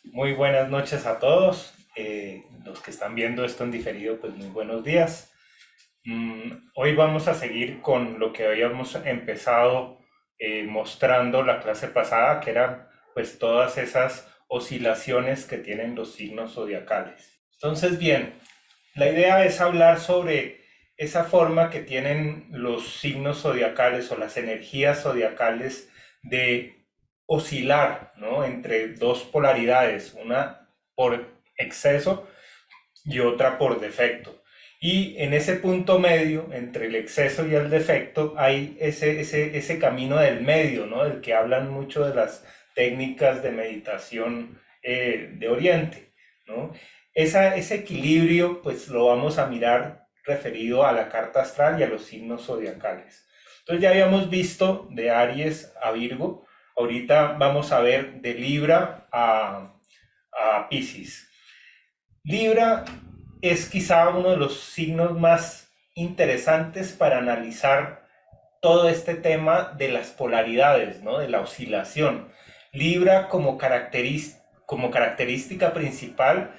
Muy buenas noches a todos. Los que están viendo esto en diferido, pues muy buenos días. Hoy vamos a seguir con lo que habíamos empezado mostrando la clase pasada, que eran pues todas esas oscilaciones que tienen los signos zodiacales. Entonces, bien, la idea es hablar sobre esa forma que tienen los signos zodiacales o las energías zodiacales de oscilar, ¿no? Entre dos polaridades, una por exceso y otra por defecto. Y en ese punto medio, entre el exceso y el defecto, hay ese camino del medio, ¿no? Del que hablan mucho de las técnicas de meditación de Oriente, ¿no? Ese equilibrio, pues lo vamos a mirar referido a la carta astral y a los signos zodiacales. Entonces ya habíamos visto de Aries a Virgo, ahorita vamos a ver de Libra a Piscis. Libra es quizá uno de los signos más interesantes para analizar todo este tema de las polaridades, ¿no? De la oscilación. Libra como característica principal,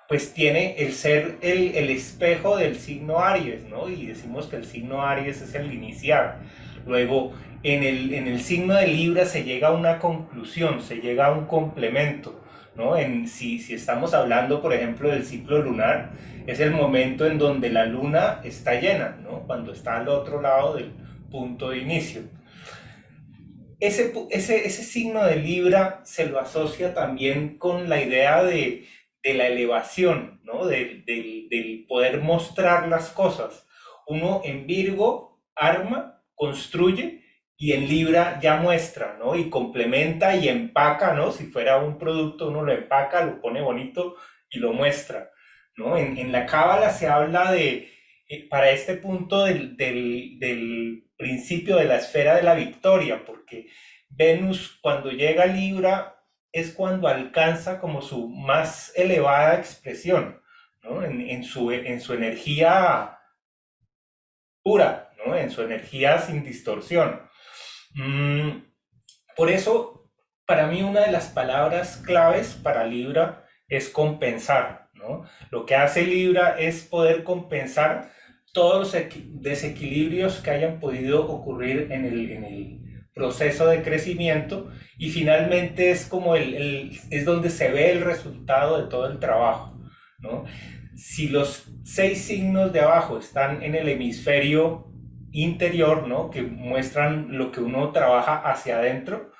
pues tiene el ser el espejo del signo Aries, ¿no? Y decimos que el signo Aries es el iniciar. Luego, en el signo de Libra se llega a una conclusión, se llega a un complemento, ¿no? Si estamos hablando, por ejemplo, del ciclo lunar, es el momento en donde la luna está llena, ¿no? Cuando está al otro lado del punto de inicio. Ese signo de Libra se lo asocia también con la idea de la elevación, ¿no? Del poder mostrar las cosas. Uno en Virgo arma, construye, y en Libra ya muestra, ¿no? Y complementa y empaca, ¿no? Si fuera un producto, uno lo empaca, lo pone bonito y lo muestra, ¿no? En la Cábala se habla de, para este punto del principio de la esfera de la victoria, porque Venus cuando llega a Libra es cuando alcanza como su más elevada expresión, ¿no? En su energía pura, ¿no? En su energía sin distorsión. Mm, por eso, para mí una de las palabras claves para Libra es compensar, ¿no? Lo que hace Libra es poder compensar todos los desequilibrios que hayan podido ocurrir en el proceso de crecimiento, y finalmente es como es donde se ve el resultado de todo el trabajo, ¿no? Si los 6 signos de abajo están en el hemisferio interior, ¿no? Que muestran lo que uno trabaja hacia adentro,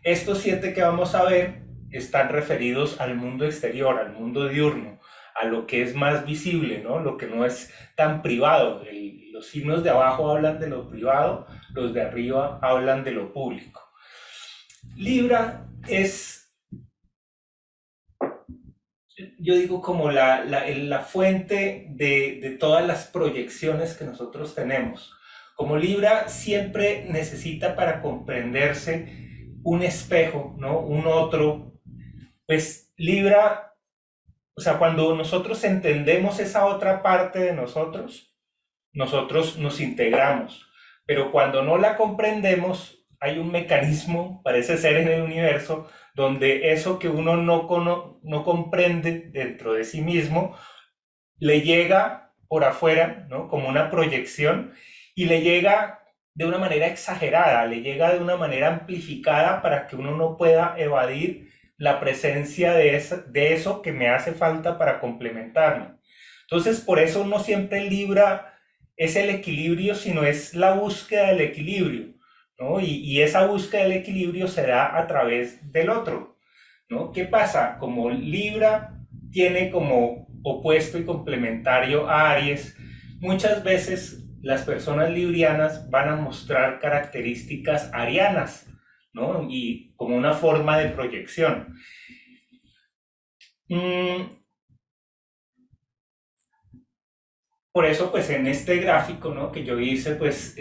estos 7 que vamos a ver están referidos al mundo exterior, al mundo diurno, a lo que es más visible, ¿no? Lo que no es tan privado. Los signos de abajo hablan de lo privado, los de arriba hablan de lo público. Libra es, yo digo, como la fuente de todas las proyecciones que nosotros tenemos. Como Libra siempre necesita para comprenderse un espejo, ¿no? Un otro. Pues Libra, o sea, cuando nosotros entendemos esa otra parte de nosotros nos integramos. Pero cuando no la comprendemos, hay un mecanismo, parece ser en el universo, donde eso que uno no comprende dentro de sí mismo, le llega por afuera, ¿no? Como una proyección, y le llega de una manera exagerada, le llega de una manera amplificada para que uno no pueda evadir la presencia de eso que me hace falta para complementarme. Entonces, por eso no siempre Libra es el equilibrio, sino es la búsqueda del equilibrio, ¿no? Y esa búsqueda del equilibrio se da a través del otro, ¿no? ¿Qué pasa? Como Libra tiene como opuesto y complementario a Aries, muchas veces las personas librianas van a mostrar características arianas, ¿no? Y como una forma de proyección. Mm, por eso, pues en este gráfico, ¿no? Que yo hice, pues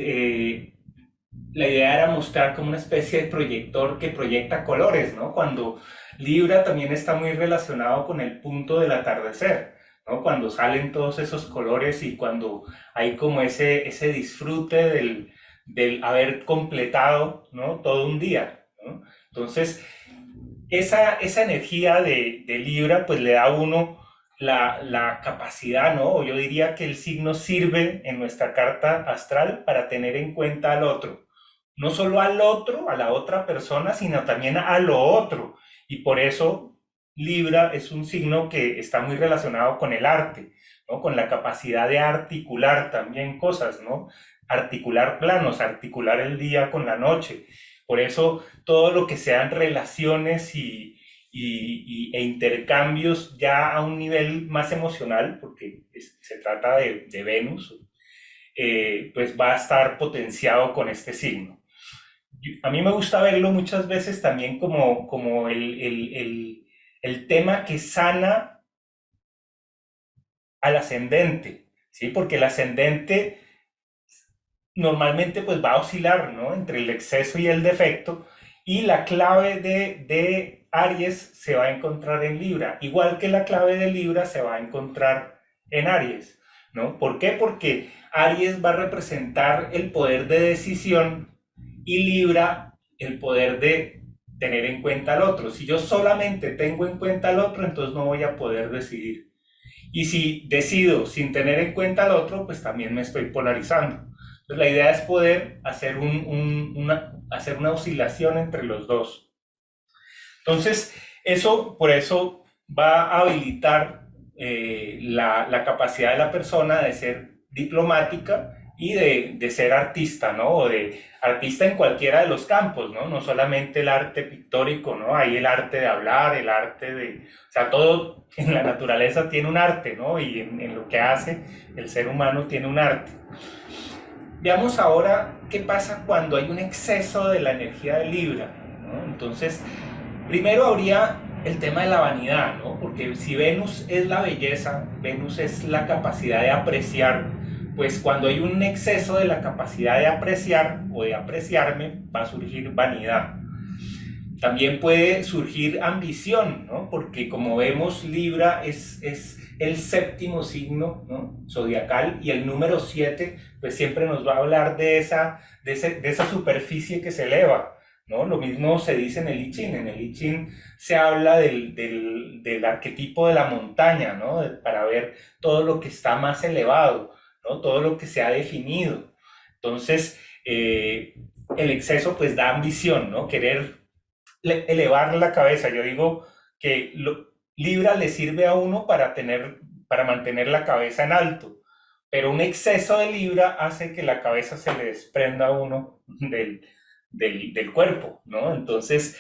la idea era mostrar como una especie de proyector que proyecta colores, ¿no? Cuando Libra también está muy relacionado con el punto del atardecer, ¿no? Cuando salen todos esos colores y cuando hay como ese disfrute del haber completado, ¿no? Todo un día, ¿no? Entonces, esa energía de Libra pues le da a uno la capacidad, ¿no? O yo diría que el signo sirve en nuestra carta astral para tener en cuenta al otro. No solo al otro, a la otra persona, sino también a lo otro. Y por eso Libra es un signo que está muy relacionado con el arte, ¿no? Con la capacidad de articular también cosas, ¿no? Articular planos, articular el día con la noche. Por eso todo lo que sean relaciones e intercambios ya a un nivel más emocional, porque se trata de Venus, pues va a estar potenciado con este signo. A mí me gusta verlo muchas veces también como el tema que sana al ascendente, ¿sí? Porque el ascendente normalmente pues va a oscilar, ¿no? Entre el exceso y el defecto, y la clave de Aries se va a encontrar en Libra, igual que la clave de Libra se va a encontrar en Aries, ¿no? ¿Por qué? Porque Aries va a representar el poder de decisión y Libra el poder de tener en cuenta al otro. Si yo solamente tengo en cuenta al otro, entonces no voy a poder decidir. Y si decido sin tener en cuenta al otro, pues también me estoy polarizando. Entonces, la idea es poder hacer, hacer una oscilación entre los dos. Entonces, por eso va a habilitar la capacidad de la persona de ser diplomática y de ser artista, ¿no? O de artista en cualquiera de los campos, ¿no? No solamente el arte pictórico, ¿no? Hay el arte de hablar, el arte de... O sea, todo en la naturaleza tiene un arte, ¿no? Y en lo que hace el ser humano tiene un arte. Veamos ahora qué pasa cuando hay un exceso de la energía de Libra, ¿no? Entonces, primero habría el tema de la vanidad, ¿no? Porque si Venus es la belleza, Venus es la capacidad de apreciar, pues cuando hay un exceso de la capacidad de apreciar o de apreciarme, va a surgir vanidad. También puede surgir ambición, ¿no? Porque como vemos, Libra es el séptimo signo, ¿no? Zodiacal, y el número 7 pues siempre nos va a hablar de esa superficie que se eleva, ¿no? Lo mismo se dice en el I Ching. En el I Ching se habla del arquetipo de la montaña, ¿no? Para ver todo lo que está más elevado, ¿no? Todo lo que se ha definido. Entonces, el exceso pues da ambición, ¿no? Querer elevar la cabeza. Yo digo que Libra le sirve a uno para mantener la cabeza en alto, pero un exceso de Libra hace que la cabeza se le desprenda a uno del cuerpo, ¿no? Entonces,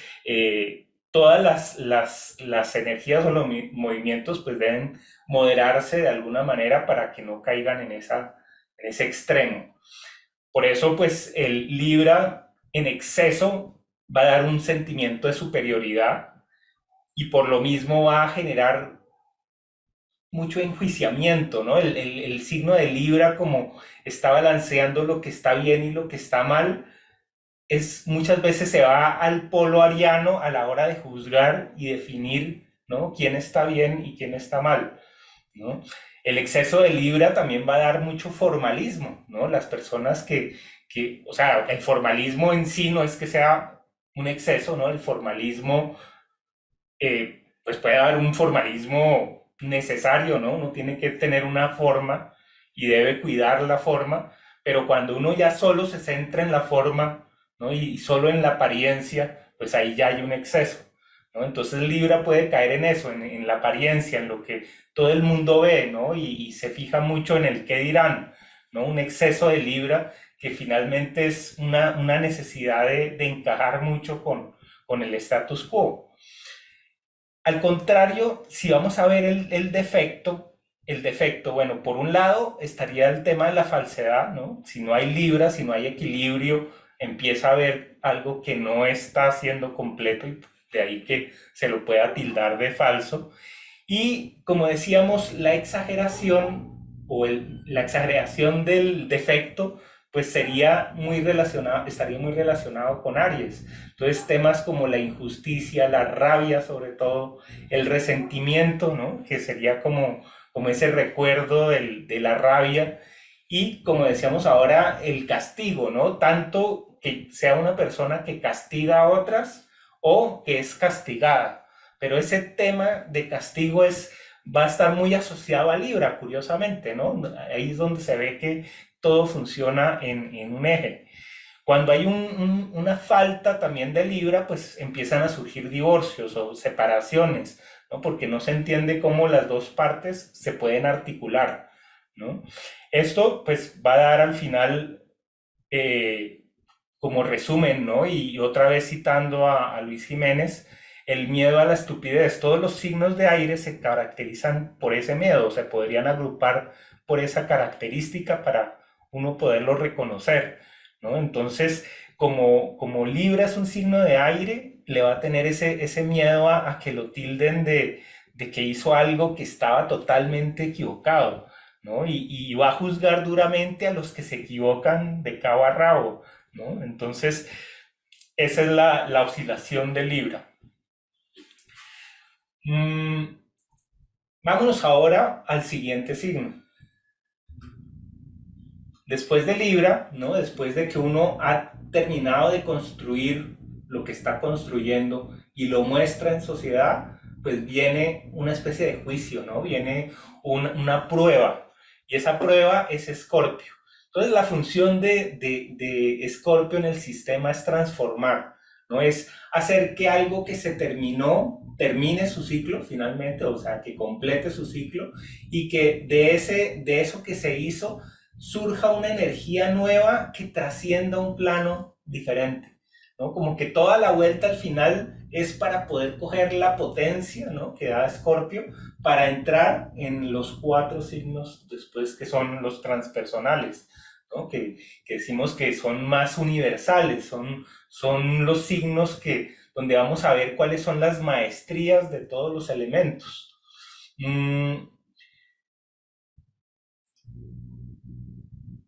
todas las energías o los movimientos pues deben moderarse de alguna manera para que no caigan en ese extremo. Por eso, pues, el Libra en exceso va a dar un sentimiento de superioridad y por lo mismo va a generar mucho enjuiciamiento, ¿no? El signo de Libra, como está balanceando lo que está bien y lo que está mal, muchas veces se va al polo ariano a la hora de juzgar y definir, ¿no? Quién está bien y quién está mal, ¿no? El exceso de Libra también va a dar mucho formalismo, ¿no? Las personas o sea, el formalismo en sí no es que sea un exceso, ¿no? El formalismo, pues puede haber un formalismo necesario, ¿no? Uno tiene que tener una forma y debe cuidar la forma, pero cuando uno ya solo se centra en la forma, ¿no? Y solo en la apariencia, pues ahí ya hay un exceso, ¿no? Entonces Libra puede caer en eso, en la apariencia, en lo que todo el mundo ve, ¿no? Y se fija mucho en el qué dirán, ¿no? Un exceso de Libra que finalmente es una necesidad de encajar mucho con el status quo. Al contrario, si vamos a ver el defecto, bueno, por un lado estaría el tema de la falsedad, ¿no? Si no hay Libra, si no hay equilibrio, empieza a haber algo que no está siendo completo y de ahí que se lo pueda tildar de falso. Y como decíamos, la exageración la exageración del defecto, pues estaría muy relacionado con Aries. Entonces, temas como la injusticia, la rabia, sobre todo, el resentimiento, ¿no? Que sería como ese recuerdo de la rabia. Y como decíamos ahora, el castigo, ¿no? Tanto que sea una persona que castiga a otras o que es castigada. Pero ese tema de castigo va a estar muy asociado a Libra, curiosamente, ¿no? Ahí es donde se ve que todo funciona en un eje. Cuando hay una falta también de Libra, pues empiezan a surgir divorcios o separaciones, ¿no? Porque no se entiende cómo las dos partes se pueden articular, ¿no? Esto pues va a dar al final eh, como resumen, ¿no? Y otra vez citando a Luis Jiménez, el miedo a la estupidez. Todos los signos de aire se caracterizan por ese miedo, se podrían agrupar por esa característica para uno poderlo reconocer, ¿no? Entonces, como Libra es un signo de aire, le va a tener ese miedo a que lo tilden de que hizo algo que estaba totalmente equivocado, ¿no? Y va a juzgar duramente a los que se equivocan de cabo a rabo, ¿no? Entonces, esa es la oscilación de Libra. Mm, vámonos ahora al siguiente signo. Después de Libra, ¿no? Después de que uno ha terminado de construir lo que está construyendo y lo muestra en sociedad, pues viene una especie de juicio, ¿no? Viene una prueba. Y esa prueba es Escorpio. Entonces la función de Escorpio en el sistema es transformar, ¿no? Es hacer que algo que se terminó termine su ciclo finalmente, o sea, que complete su ciclo y que de eso que se hizo surja una energía nueva que trascienda un plano diferente, ¿no? Como que toda la vuelta al final es para poder coger la potencia, ¿no? Que da Escorpio para entrar en los cuatro signos después que son los transpersonales, ¿no? Que decimos que son más universales, son los signos donde vamos a ver cuáles son las maestrías de todos los elementos. Mm,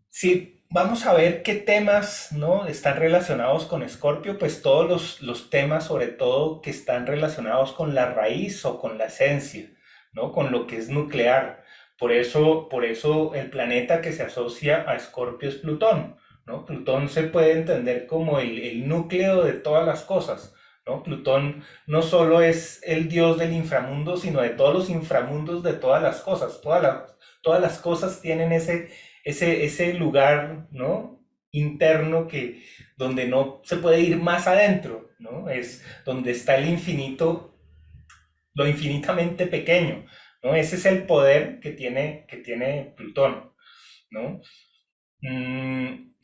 sí, vamos a ver qué temas, ¿no? Están relacionados con Escorpio, pues todos los temas, sobre todo, que están relacionados con la raíz o con la esencia, ¿no? Con lo que es nuclear. Por eso el planeta que se asocia a Escorpio es Plutón, ¿no? Plutón se puede entender como el núcleo de todas las cosas, ¿no? Plutón no solo es el dios del inframundo, sino de todos los inframundos de todas las cosas. Todas las cosas tienen ese lugar, ¿no? Interno donde no se puede ir más adentro, ¿no? Es donde está el infinito, lo infinitamente pequeño, ¿no? Ese es el poder que tiene Plutón, ¿no? Mm,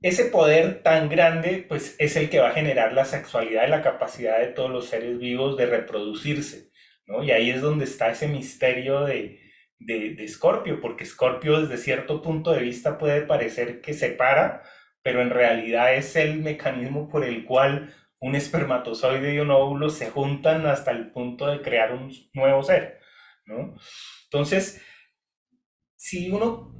ese poder tan grande, pues es el que va a generar la sexualidad y la capacidad de todos los seres vivos de reproducirse, ¿no? Y ahí es donde está ese misterio de Escorpio, porque Escorpio desde cierto punto de vista puede parecer que separa, pero en realidad es el mecanismo por el cual un espermatozoide y un óvulo se juntan hasta el punto de crear un nuevo ser, ¿no? Entonces, si uno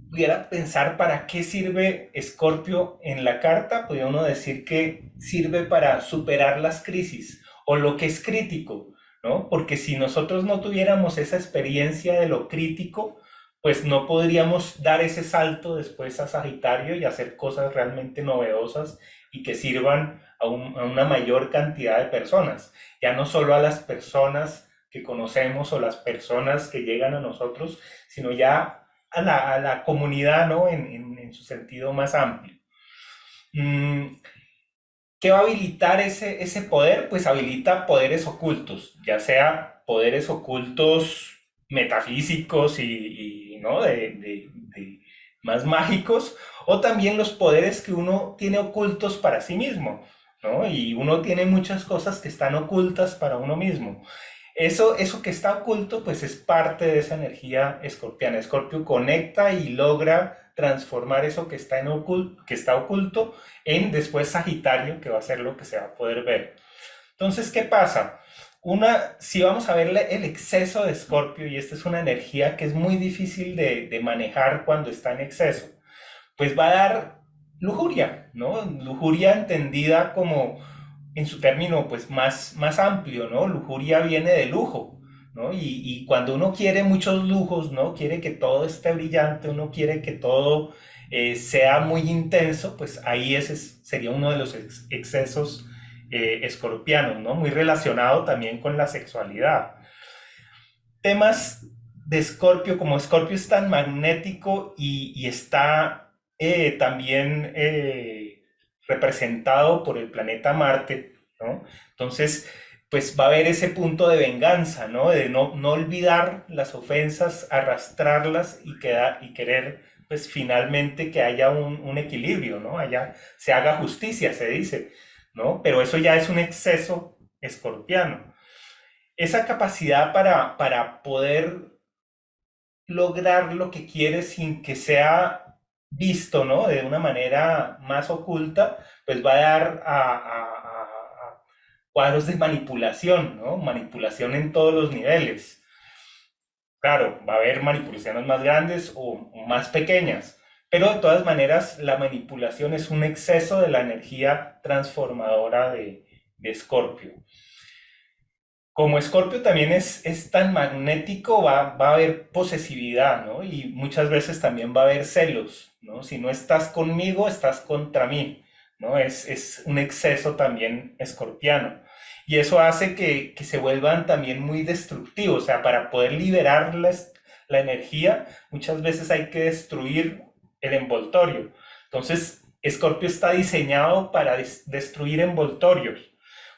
pudiera pensar para qué sirve Escorpio en la carta, podría uno decir que sirve para superar las crisis o lo que es crítico, ¿no? Porque si nosotros no tuviéramos esa experiencia de lo crítico, pues no podríamos dar ese salto después a Sagitario y hacer cosas realmente novedosas y que sirvan a una mayor cantidad de personas, ya no solo a las personas que conocemos o las personas que llegan a nosotros, sino ya a la comunidad, ¿no? En su sentido más amplio. Mm, ¿Qué va a habilitar ese poder? Pues habilita poderes ocultos, ya sea poderes ocultos metafísicos ¿no? de más mágicos, o también los poderes que uno tiene ocultos para sí mismo, ¿no? Y uno tiene muchas cosas que están ocultas para uno mismo. Eso que está oculto, pues es parte de esa energía escorpiana. Escorpio conecta y logra transformar eso que está oculto en después Sagitario, que va a ser lo que se va a poder ver. Entonces, ¿qué pasa? Si vamos a ver el exceso de Escorpio, y esta es una energía que es muy difícil de manejar cuando está en exceso, pues va a dar lujuria, ¿no? Lujuria entendida como en su término pues más amplio, ¿no? Lujuria viene de lujo, ¿no? Y cuando uno quiere muchos lujos, ¿no? Quiere que todo esté brillante, uno quiere que todo sea muy intenso, pues ahí ese sería uno de los excesos escorpianos, ¿no? Muy relacionado también con la sexualidad. Temas de Escorpio, como Escorpio es tan magnético y está también representado por el planeta Marte, ¿no? Entonces, pues va a haber ese punto de venganza, ¿no? De no olvidar las ofensas, arrastrarlas y querer, pues finalmente que haya un equilibrio, ¿no? Se haga justicia, se dice, ¿no? Pero eso ya es un exceso escorpiano. Esa capacidad para poder lograr lo que quieres sin que sea visto, ¿no? De una manera más oculta, pues va a dar a cuadros de manipulación, ¿no? Manipulación en todos los niveles. Claro, va a haber manipulaciones más grandes o más pequeñas, pero de todas maneras la manipulación es un exceso de la energía transformadora de Escorpio. Como Escorpio también es tan magnético, va a haber posesividad, ¿no? Y muchas veces también va a haber celos, ¿no? Si no estás conmigo, estás contra mí, ¿no? Es un exceso también escorpiano. Y eso hace que se vuelvan también muy destructivos. O sea, para poder liberar la energía, muchas veces hay que destruir el envoltorio. Entonces, Escorpio está diseñado para destruir envoltorios.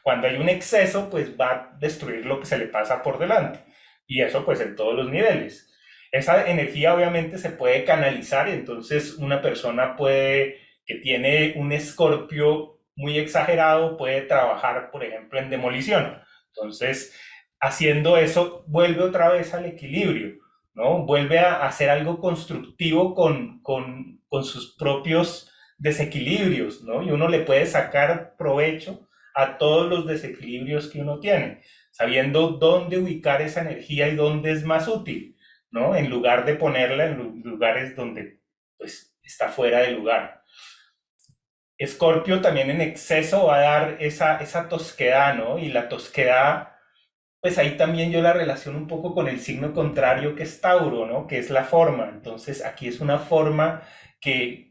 Cuando hay un exceso, pues va a destruir lo que se le pasa por delante. Y eso pues en todos los niveles. Esa energía obviamente se puede canalizar y entonces una persona que tiene un escorpio muy exagerado, puede trabajar, por ejemplo, en demolición. Entonces, haciendo eso, vuelve otra vez al equilibrio, ¿no? Vuelve a hacer algo constructivo con sus propios desequilibrios, ¿no? Y uno le puede sacar provecho a todos los desequilibrios que uno tiene, sabiendo dónde ubicar esa energía y dónde es más útil, ¿no? En lugar de ponerla en lugares donde pues está fuera de lugar. Escorpio también en exceso va a dar esa tosquedad, ¿no? Y la tosquedad, pues ahí también yo la relaciono un poco con el signo contrario que es Tauro, ¿no? Que es la forma. Entonces aquí es una forma que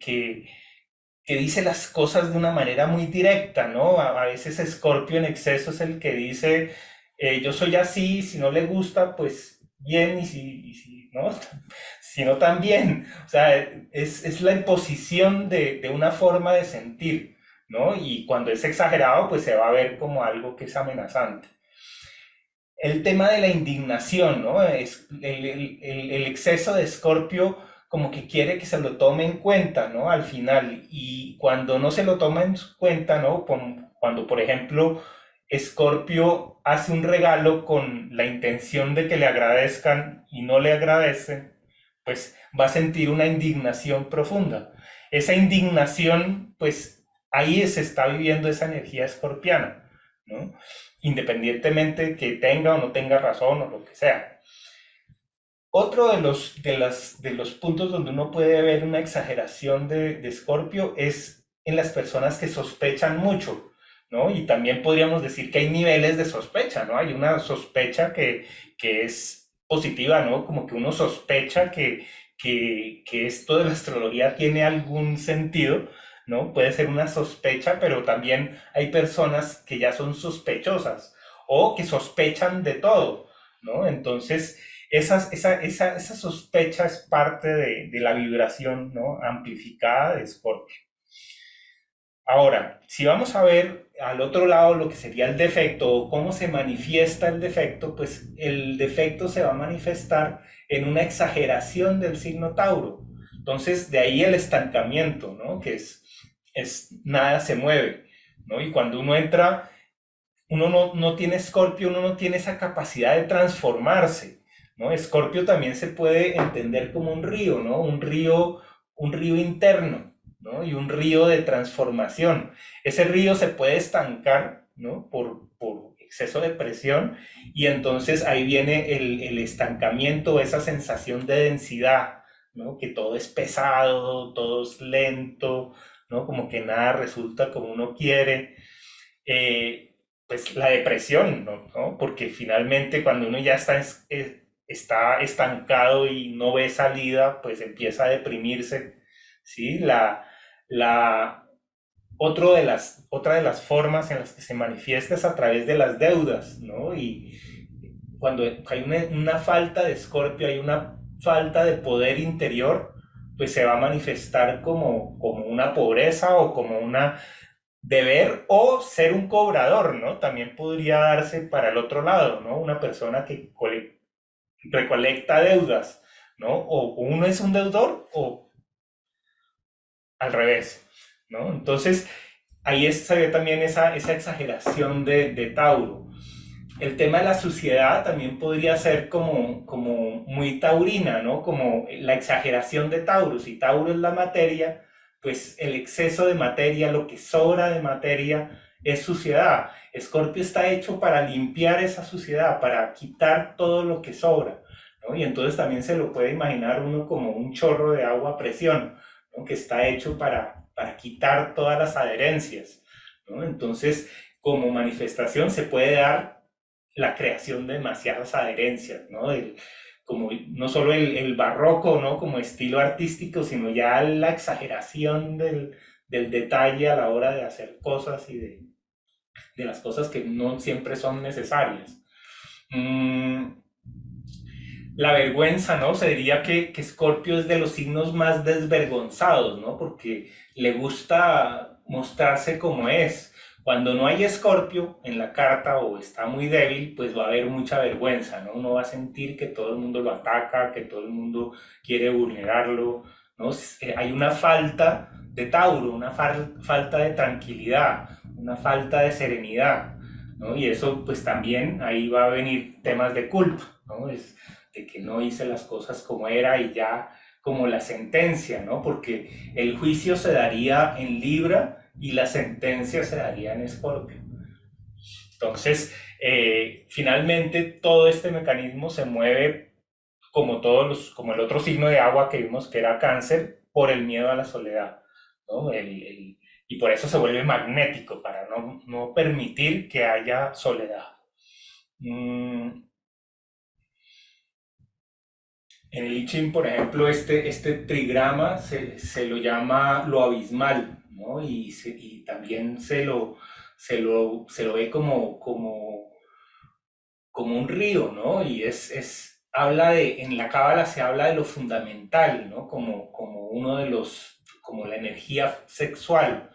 dice las cosas de una manera muy directa, ¿no? A veces Escorpio en exceso es el que dice, yo soy así, si no le gusta, pues bien, y si no, si no también. O sea, es la imposición de una forma de sentir, ¿no? Y cuando es exagerado, pues se va a ver como algo que es amenazante. El tema de la indignación, ¿no? Es el exceso de Escorpio como que quiere que se lo tome en cuenta, ¿no? Al final. Y cuando no se lo toma en cuenta, ¿no? Cuando, por ejemplo, Escorpio hace un regalo con la intención de que le agradezcan y no le agradecen, pues va a sentir una indignación profunda. Esa indignación, pues ahí se está viviendo esa energía escorpiana, ¿no? Independientemente que tenga o no tenga razón o lo que sea. Otro de los puntos donde uno puede ver una exageración de Escorpio es en las personas que sospechan mucho, ¿no? Y también podríamos decir que hay niveles de sospecha, ¿no? Hay una sospecha que es positiva, ¿no? Como que uno sospecha que esto de la astrología tiene algún sentido, ¿no? Puede ser una sospecha, pero también hay personas que ya son sospechosas o que sospechan de todo, ¿no? Entonces, esa sospecha es parte de la vibración, ¿no? Amplificada de Scorpio. Ahora, si vamos a ver al otro lado lo que sería el defecto o cómo se manifiesta el defecto, pues el defecto se va a manifestar en una exageración del signo Tauro. Entonces, de ahí el estancamiento, ¿no? Que es nada se mueve, ¿no? Y cuando uno entra, uno no tiene Escorpio, uno no tiene esa capacidad de transformarse, ¿no? Escorpio también se puede entender como un río, ¿no? Un río interno, ¿no? Y un río de transformación. Ese río se puede estancar, ¿no? Por exceso de presión y entonces ahí viene el estancamiento, esa sensación de densidad, ¿no? Que todo es pesado, todo es lento, ¿no? Como que nada resulta como uno quiere. Pues la depresión, ¿no? Porque finalmente cuando uno ya está estancado y no ve salida, pues empieza a deprimirse, ¿sí? La, otra de las formas en las que se manifiesta es a través de las deudas, ¿no? Y cuando hay una falta de Escorpio, hay una falta de poder interior, pues se va a manifestar como una pobreza o como una deber o ser un cobrador, ¿no? También podría darse para el otro lado, ¿no? Una persona que recolecta deudas, ¿no? O uno es un deudor o al revés, ¿no? Entonces, ahí se ve también esa exageración de Tauro. El tema de la suciedad también podría ser como muy taurina, ¿no? Como la exageración de Tauro. Si Tauro es la materia, pues el exceso de materia, lo que sobra de materia, es suciedad. Escorpio está hecho para limpiar esa suciedad, para quitar todo lo que sobra, ¿no? Y entonces también se lo puede imaginar uno como un chorro de agua a presión, ¿no? Que está hecho para quitar todas las adherencias, ¿no? Entonces, como manifestación se puede dar la creación de demasiadas adherencias, ¿no? Como no solo el barroco, ¿no? Como estilo artístico, sino ya la exageración del detalle a la hora de hacer cosas y de las cosas que no siempre son necesarias. Mm, la vergüenza, ¿no? Se diría que Escorpio es de los signos más desvergonzados, ¿no? Porque le gusta mostrarse como es. Cuando no hay Escorpio en la carta o está muy débil, pues va a haber mucha vergüenza, ¿no? Uno va a sentir que todo el mundo lo ataca, que todo el mundo quiere vulnerarlo, ¿no? Hay una falta de Tauro, una falta de tranquilidad, una falta de serenidad, ¿no? Y eso, pues también ahí va a venir temas de culpa, ¿no? De que no hice las cosas como era y ya como la sentencia, ¿no? Porque el juicio se daría en Libra y la sentencia se daría en Escorpio. Entonces, finalmente todo este mecanismo se mueve como el otro signo de agua que vimos que era Cáncer, por el miedo a la soledad, ¿no? Y por eso se vuelve magnético, para no permitir que haya soledad. Mm, En el I Ching, por ejemplo, este trigrama se lo llama lo abismal, ¿no? Y también se lo ve como un río, ¿no? Y habla en la Cábala se habla de lo fundamental, ¿no? Como uno de como la energía sexual,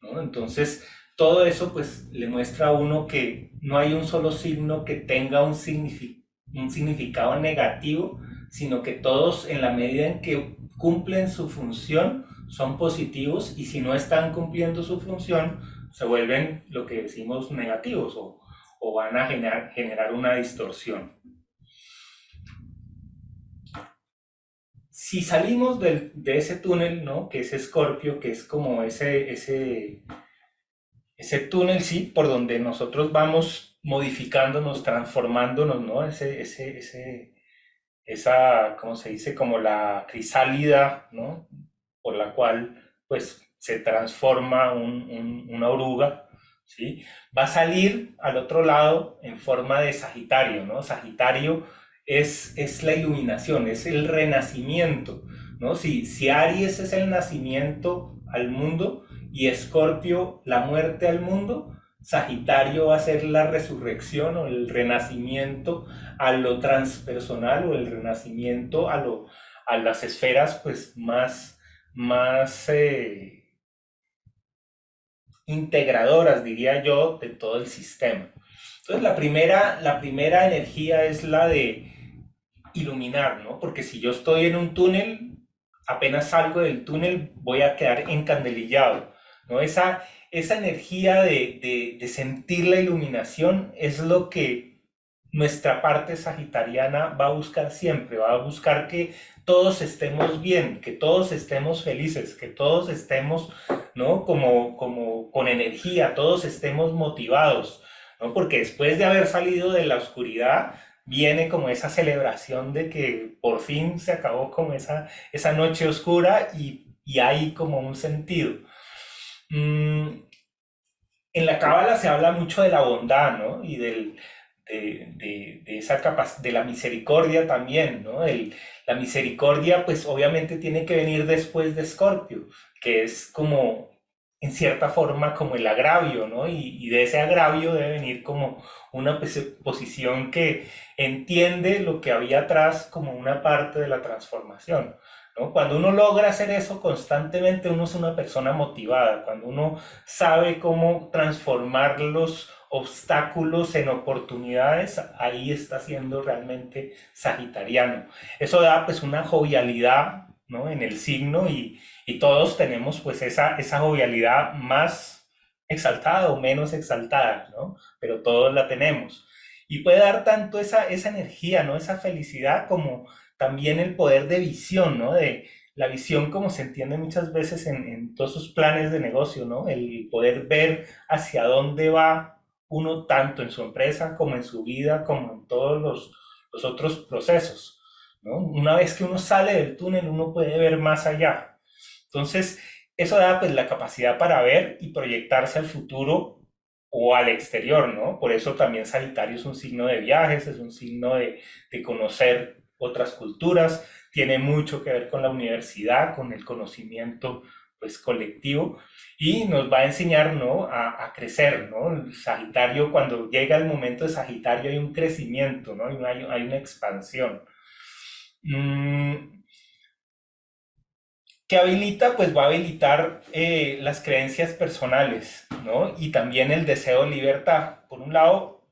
¿no? Entonces, todo eso pues le muestra a uno que no hay un solo signo que tenga un significado negativo, sino que todos en la medida en que cumplen su función son positivos y si no están cumpliendo su función se vuelven lo que decimos negativos o van a generar una distorsión. Si salimos de ese túnel, ¿no? Que es Escorpio, que es como ese túnel, sí, por donde nosotros vamos modificándonos, transformándonos, ¿no? Esa, ¿cómo se dice? Como la crisálida, ¿no? Por la cual, pues, se transforma una oruga, ¿sí? Va a salir al otro lado en forma de Sagitario, ¿no? Sagitario es la iluminación, es el renacimiento, ¿no? Si Aries es el nacimiento al mundo y Escorpio la muerte al mundo, Sagitario va a ser la resurrección o el renacimiento a lo transpersonal o el renacimiento a las esferas pues más integradoras, diría yo, de todo el sistema. Entonces la primera energía es la de iluminar, ¿no? Porque si yo estoy en un túnel, apenas salgo del túnel voy a quedar encandelillado, ¿no? Esa energía de sentir la iluminación es lo que nuestra parte sagitariana va a buscar siempre, va a buscar que todos estemos bien, que todos estemos felices, que todos estemos, ¿no? Como con energía, todos estemos motivados, ¿no? Porque después de haber salido de la oscuridad, viene como esa celebración de que por fin se acabó como esa noche oscura y hay como un sentido. Mm, en la Cábala se habla mucho de la bondad, ¿no? Y de esa de la misericordia también, ¿no? La misericordia, pues obviamente tiene que venir después de Escorpio, que es como en cierta forma como el agravio, ¿no? Y de ese agravio debe venir como una posición que entiende lo que había atrás como una parte de la transformación, ¿no? Cuando uno logra hacer eso constantemente, uno es una persona motivada, cuando uno sabe cómo transformar los obstáculos en oportunidades, ahí está siendo realmente sagitariano. Eso da pues una jovialidad, ¿no? En el signo y todos tenemos pues esa jovialidad más exaltada o menos exaltada, ¿no? Pero todos la tenemos. Y puede dar tanto esa energía, ¿no? Esa felicidad como también el poder de visión, ¿no? De la visión como se entiende muchas veces en todos sus planes de negocio, ¿no? El poder ver hacia dónde va uno tanto en su empresa como en su vida, como en todos los otros procesos, ¿no? Una vez que uno sale del túnel, uno puede ver más allá. Entonces, eso da pues la capacidad para ver y proyectarse al futuro o al exterior, ¿no? Por eso también Sagitario es un signo de viajes, es un signo de conocer otras culturas, tiene mucho que ver con la universidad, con el conocimiento pues colectivo y nos va a enseñar, ¿no? A crecer, ¿no? El Sagitario, cuando llega el momento de Sagitario hay un crecimiento, ¿no? Hay una expansión. Mm, que habilita, pues va a habilitar las creencias personales, ¿no? Y también el deseo de libertad. Por un lado,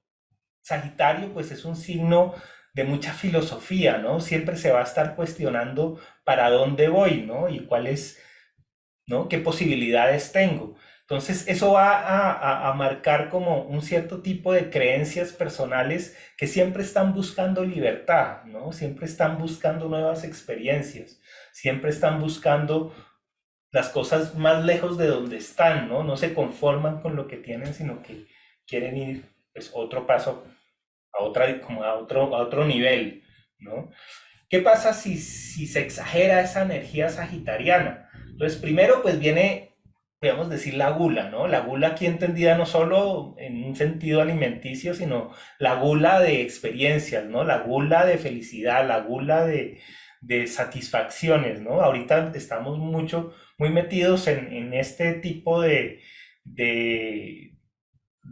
Sagitario, pues es un signo de mucha filosofía, ¿no? Siempre se va a estar cuestionando para dónde voy, ¿no? Y cuáles, ¿no? ¿Qué posibilidades tengo? Entonces, eso va a marcar como un cierto tipo de creencias personales que siempre están buscando libertad, ¿no? Siempre están buscando nuevas experiencias, siempre están buscando las cosas más lejos de donde están, ¿no? No se conforman con lo que tienen, sino que quieren ir pues, otro paso a otra, como a otro nivel, ¿no? ¿Qué pasa si se exagera esa energía sagitariana? Entonces, primero, pues viene, podemos decir, la gula, ¿no? La gula aquí entendida no solo en un sentido alimenticio, sino la gula de experiencias, ¿no? La gula de felicidad, la gula de satisfacciones, ¿no? Ahorita estamos muy metidos en este tipo de, de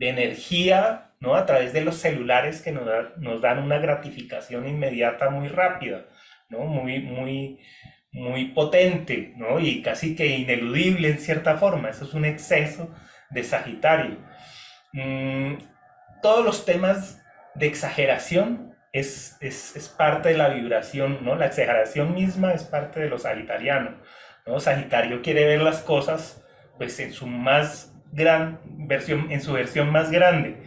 energía, ¿no? A través de los celulares que nos dan una gratificación inmediata muy rápida, ¿no? Muy potente, ¿no? Y casi que ineludible en cierta forma. Eso es un exceso de Sagitario. Mm, todos los temas de exageración es parte de la vibración, ¿no? La exageración misma es parte de lo sagitariano, ¿no? Sagitario quiere ver las cosas pues en su más gran versión, en su versión más grande.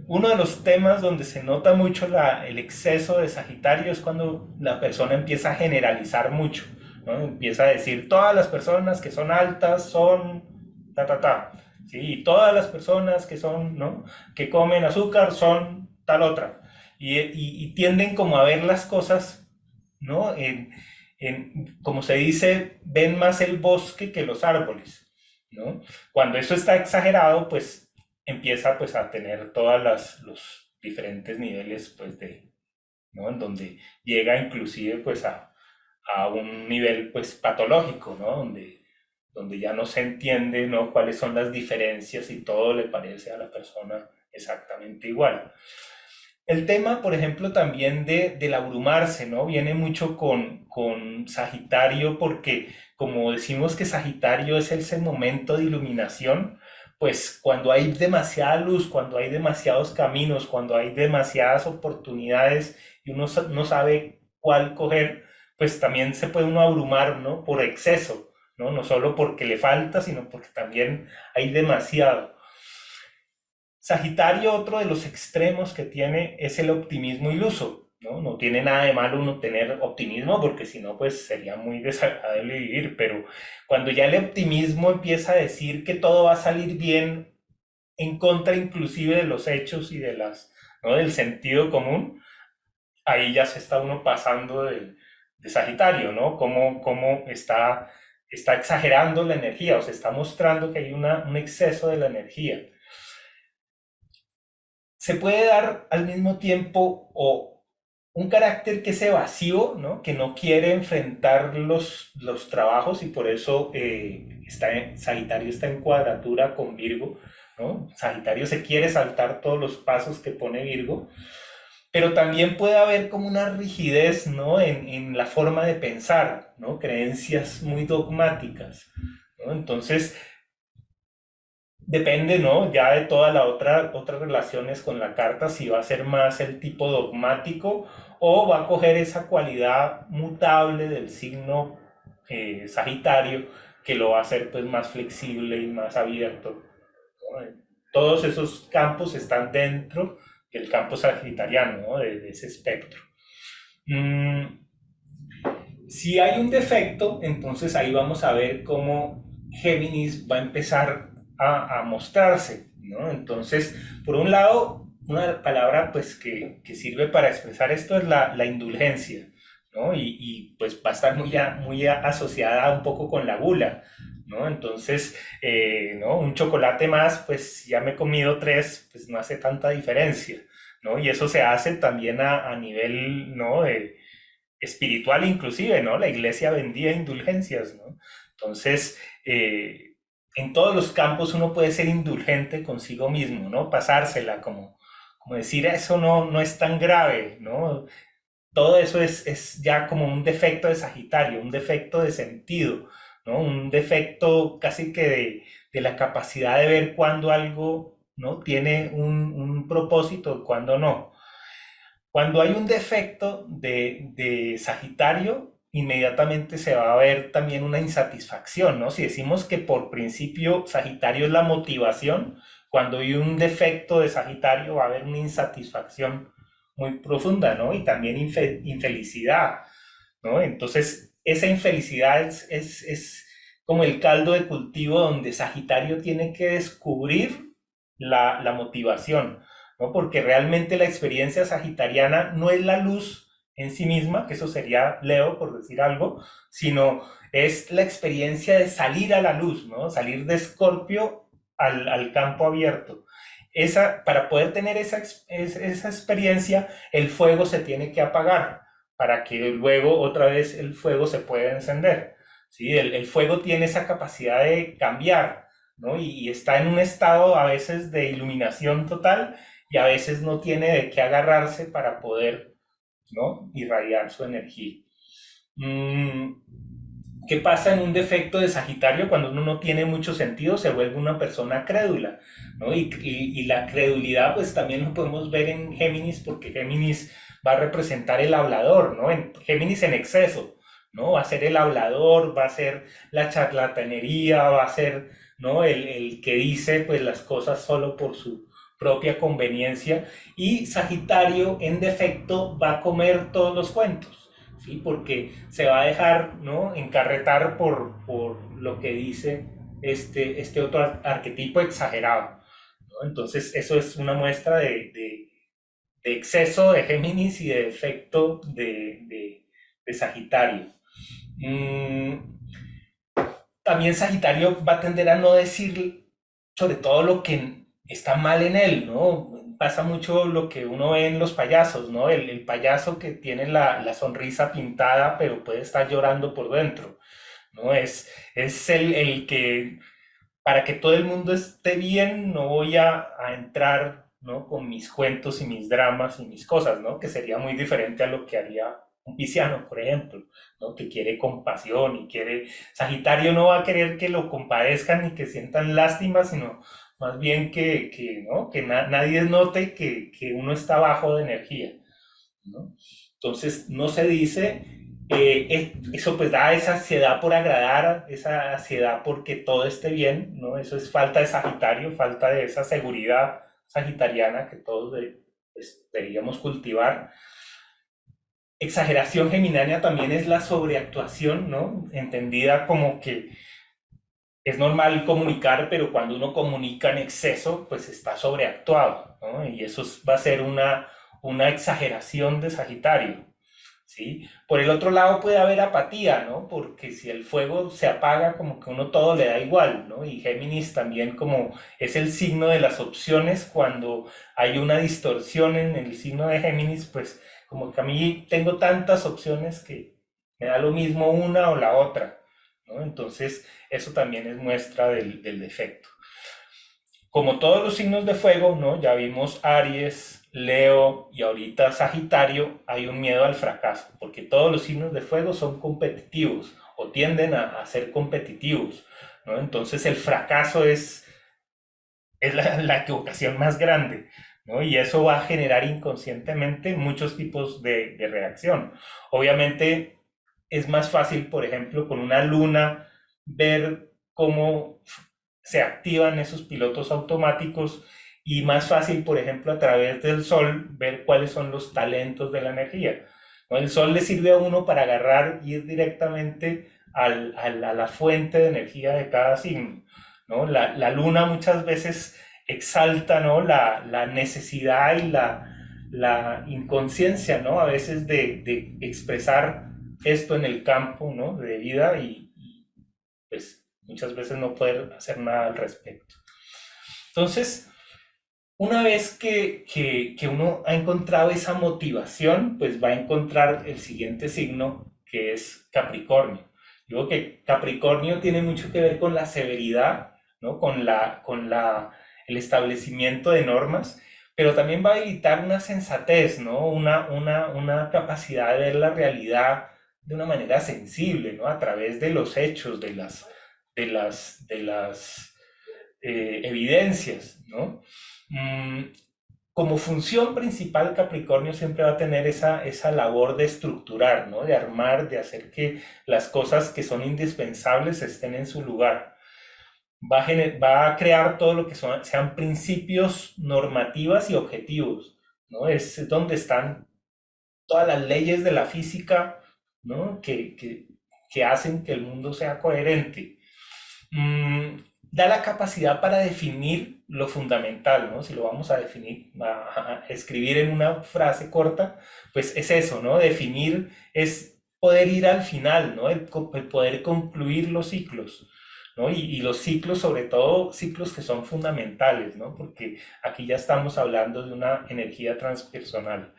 Uno de los temas donde se nota mucho el exceso de Sagitario es cuando la persona empieza a generalizar mucho, ¿no? Empieza a decir, todas las personas que son altas son ta, ta, ta. ¿Sí? Y todas las personas que son, ¿no? Que comen azúcar son tal otra. Y tienden como a ver las cosas, ¿no? Como se dice, ven más el bosque que los árboles, ¿no? Cuando eso está exagerado, pues empieza pues a tener los diferentes niveles pues ¿no? En donde llega inclusive pues a un nivel pues patológico, ¿no? Donde ya no se entiende, ¿no? Cuáles son las diferencias y todo le parece a la persona exactamente igual. El tema, por ejemplo, también del abrumarse, ¿no? Viene mucho con Sagitario porque como decimos que Sagitario es ese momento de iluminación, pues cuando hay demasiada luz, cuando hay demasiados caminos, cuando hay demasiadas oportunidades y uno no sabe cuál coger, pues también se puede uno abrumar, ¿no? Por exceso, ¿no? No solo porque le falta, sino porque también hay demasiado. Sagitario, otro de los extremos que tiene es el optimismo iluso, ¿no? No tiene nada de malo uno tener optimismo porque si no, pues sería muy desagradable vivir, pero cuando ya el optimismo empieza a decir que todo va a salir bien en contra inclusive de los hechos y ¿no? Del sentido común, ahí ya se está uno pasando de Sagitario, ¿no? Cómo está exagerando la energía o se está mostrando que hay un exceso de la energía. Se puede dar al mismo tiempo o un carácter que es evasivo, ¿no? Que no quiere enfrentar los trabajos y por eso Sagitario está en cuadratura con Virgo, ¿no? Sagitario se quiere saltar todos los pasos que pone Virgo, pero también puede haber como una rigidez, ¿no? En la forma de pensar, ¿no? Creencias muy dogmáticas, ¿no? Entonces, depende, ¿no? Ya de todas las otras relaciones con la carta, si va a ser más el tipo dogmático o va a coger esa cualidad mutable del signo Sagitario que lo va a hacer pues más flexible y más abierto, ¿no? Todos esos campos están dentro del campo sagitariano, ¿no? De ese espectro. Mm, si hay un defecto, entonces ahí vamos a ver cómo Géminis va a empezar a mostrarse, ¿no? Entonces, por un lado, una palabra pues que sirve para expresar esto es la indulgencia, ¿no? Pues va a estar muy asociada un poco con la gula, ¿no? Entonces, ¿no? Un chocolate más, pues si ya me he comido tres, pues no hace tanta diferencia, ¿no? Y eso se hace también a nivel, ¿no? Espiritual inclusive, ¿no? La iglesia vendía indulgencias, ¿no? Entonces, en todos los campos uno puede ser indulgente consigo mismo, ¿no? Pasársela como decir, eso no es tan grave, ¿no? Todo eso es ya como un defecto de Sagitario, un defecto de sentido, ¿no? Un defecto casi que de la capacidad de ver cuando algo, ¿no? Tiene un propósito, cuando no. Cuando hay un defecto de Sagitario, inmediatamente se va a ver también una insatisfacción, ¿no? Si decimos que por principio Sagitario es la motivación, cuando hay un defecto de Sagitario va a haber una insatisfacción muy profunda, ¿no? Y también infelicidad, ¿no? Entonces, esa infelicidad es como el caldo de cultivo donde Sagitario tiene que descubrir la motivación, ¿no? Porque realmente la experiencia sagitariana no es la luz en sí misma, que eso sería Leo, por decir algo, sino es la experiencia de salir a la luz, ¿no? Salir de Escorpio al campo abierto. Para poder tener esa experiencia, el fuego se tiene que apagar para que luego otra vez el fuego se pueda encender. ¿Sí? El fuego tiene esa capacidad de cambiar, ¿no? Y está en un estado a veces de iluminación total y a veces no tiene de qué agarrarse para poder, ¿no? Irradiar su energía. Mm, ¿Qué pasa en un defecto de Sagitario cuando uno no tiene mucho sentido? Se vuelve una persona crédula, ¿no? Y la credulidad pues también lo podemos ver en Géminis porque Géminis va a representar el hablador, ¿no? Géminis en exceso, ¿no? Va a ser el hablador, va a ser la charlatanería, va a ser, ¿no? El que dice pues las cosas solo por su propia conveniencia y Sagitario en defecto va a comer todos los cuentos. ¿Sí? Porque se va a dejar, ¿no? Encarretar por lo que dice este otro arquetipo exagerado, ¿no? Entonces, eso es una muestra de exceso de Géminis y de defecto de Sagitario. Mm, También Sagitario va a tender a no decir sobre todo lo que está mal en él, ¿no? Pasa mucho lo que uno ve en los payasos, ¿no? El payaso que tiene la sonrisa pintada, pero puede estar llorando por dentro, ¿no? Es el que, para que todo el mundo esté bien, no voy a entrar, ¿no? Con mis cuentos y mis dramas y mis cosas, ¿no? Que sería muy diferente a lo que haría un pisciano, por ejemplo, ¿no? Que quiere compasión y quiere... Sagitario no va a querer que lo compadezcan ni que sientan lástima, sino más bien ¿no? Que nadie note que uno está bajo de energía, ¿no? Entonces, no se dice, eso pues da esa ansiedad por agradar, esa ansiedad porque todo esté bien, ¿no? Eso es falta de Sagitario, falta de esa seguridad sagitariana que todos pues, deberíamos cultivar. Exageración geminania también es la sobreactuación, ¿no? Entendida como que es normal comunicar, pero cuando uno comunica en exceso, pues está sobreactuado, ¿no? Y eso va a ser una exageración de Sagitario. ¿sí? Por el otro lado puede haber apatía, ¿no? Porque si el fuego se apaga, como que uno todo le da igual, ¿no? Y Géminis también como es el signo de las opciones, cuando hay una distorsión en el signo de Géminis, pues como que a mí tengo tantas opciones que me da lo mismo una o la otra, ¿no? Entonces eso también es muestra del defecto. Como todos los signos de fuego, ¿no? Ya vimos Aries, Leo y ahorita Sagitario, hay un miedo al fracaso, porque todos los signos de fuego son competitivos o tienden a ser competitivos, ¿no? Entonces el fracaso es la equivocación más grande, ¿no? Y eso va a generar inconscientemente muchos tipos de reacción. Obviamente es más fácil, por ejemplo, con una luna, ver cómo se activan esos pilotos automáticos y más fácil, por ejemplo, a través del sol, ver cuáles son los talentos de la energía, ¿no? El sol le sirve a uno para agarrar y ir directamente a la fuente de energía de cada signo, ¿no? La luna muchas veces exalta, ¿no? La necesidad y la inconsciencia, ¿no? A veces de expresar esto en el campo, ¿no? De vida y pues muchas veces no poder hacer nada al respecto. Entonces, una vez que uno ha encontrado esa motivación, pues va a encontrar el siguiente signo, que es Capricornio. Digo que Capricornio tiene mucho que ver con la severidad, ¿no? El establecimiento de normas, pero también va a habilitar una sensatez, ¿no? Una capacidad de ver la realidad de una manera sensible, ¿no? A través de los hechos, de las evidencias, ¿no? Mm, Como función principal, Capricornio siempre va a tener esa labor de estructurar, ¿no? De armar, de hacer que las cosas que son indispensables estén en su lugar. Va a crear todo lo que sean principios, normativas y objetivos, ¿no? Es donde están todas las leyes de la física, ¿no? Que hacen que el mundo sea coherente. mm, Da la capacidad para definir lo fundamental, ¿no? Si lo vamos a definir, a escribir en una frase corta, pues es eso, ¿no? Definir es poder ir al final, ¿no? El poder concluir los ciclos, ¿no? Y los ciclos, sobre todo, ciclos que son fundamentales, ¿no? Porque aquí ya estamos hablando de una energía transpersonal.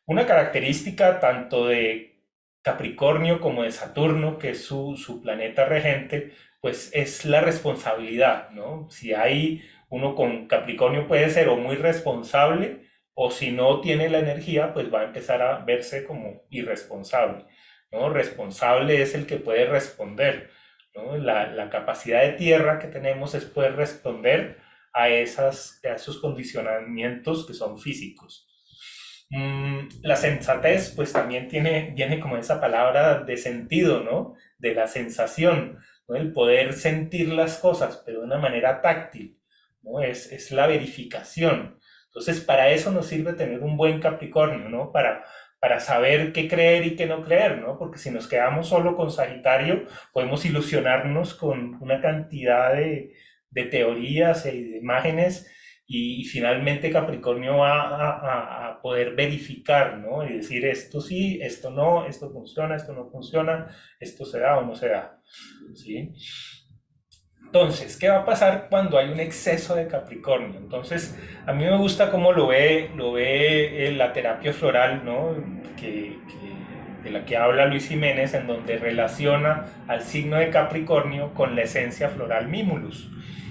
Una característica tanto de Capricornio como de Saturno, que es su planeta regente, pues es la responsabilidad, ¿no? Si hay uno con Capricornio puede ser o muy responsable o si no tiene la energía, pues va a empezar a verse como irresponsable, ¿no? Responsable es el que puede responder, ¿no? La capacidad de tierra que tenemos es poder responder a esos condicionamientos que son físicos. La sensatez, pues también viene como esa palabra de sentido, ¿no? De la sensación, ¿no? El poder sentir las cosas, pero de una manera táctil, ¿no? Es la verificación. Entonces, para eso nos sirve tener un buen Capricornio, ¿no? Para saber qué creer y qué no creer, ¿no? Porque si nos quedamos solo con Sagitario, podemos ilusionarnos con una cantidad de teorías y de imágenes y finalmente Capricornio va a poder verificar, ¿no? Y decir esto sí, esto no, esto funciona, esto no funciona, esto se da o no se da, ¿sí? Entonces, ¿qué va a pasar cuando hay un exceso de Capricornio? Entonces, a mí me gusta cómo lo ve la terapia floral, ¿no? De la que habla Luis Jiménez, en donde relaciona al signo de Capricornio con la esencia floral Mimulus.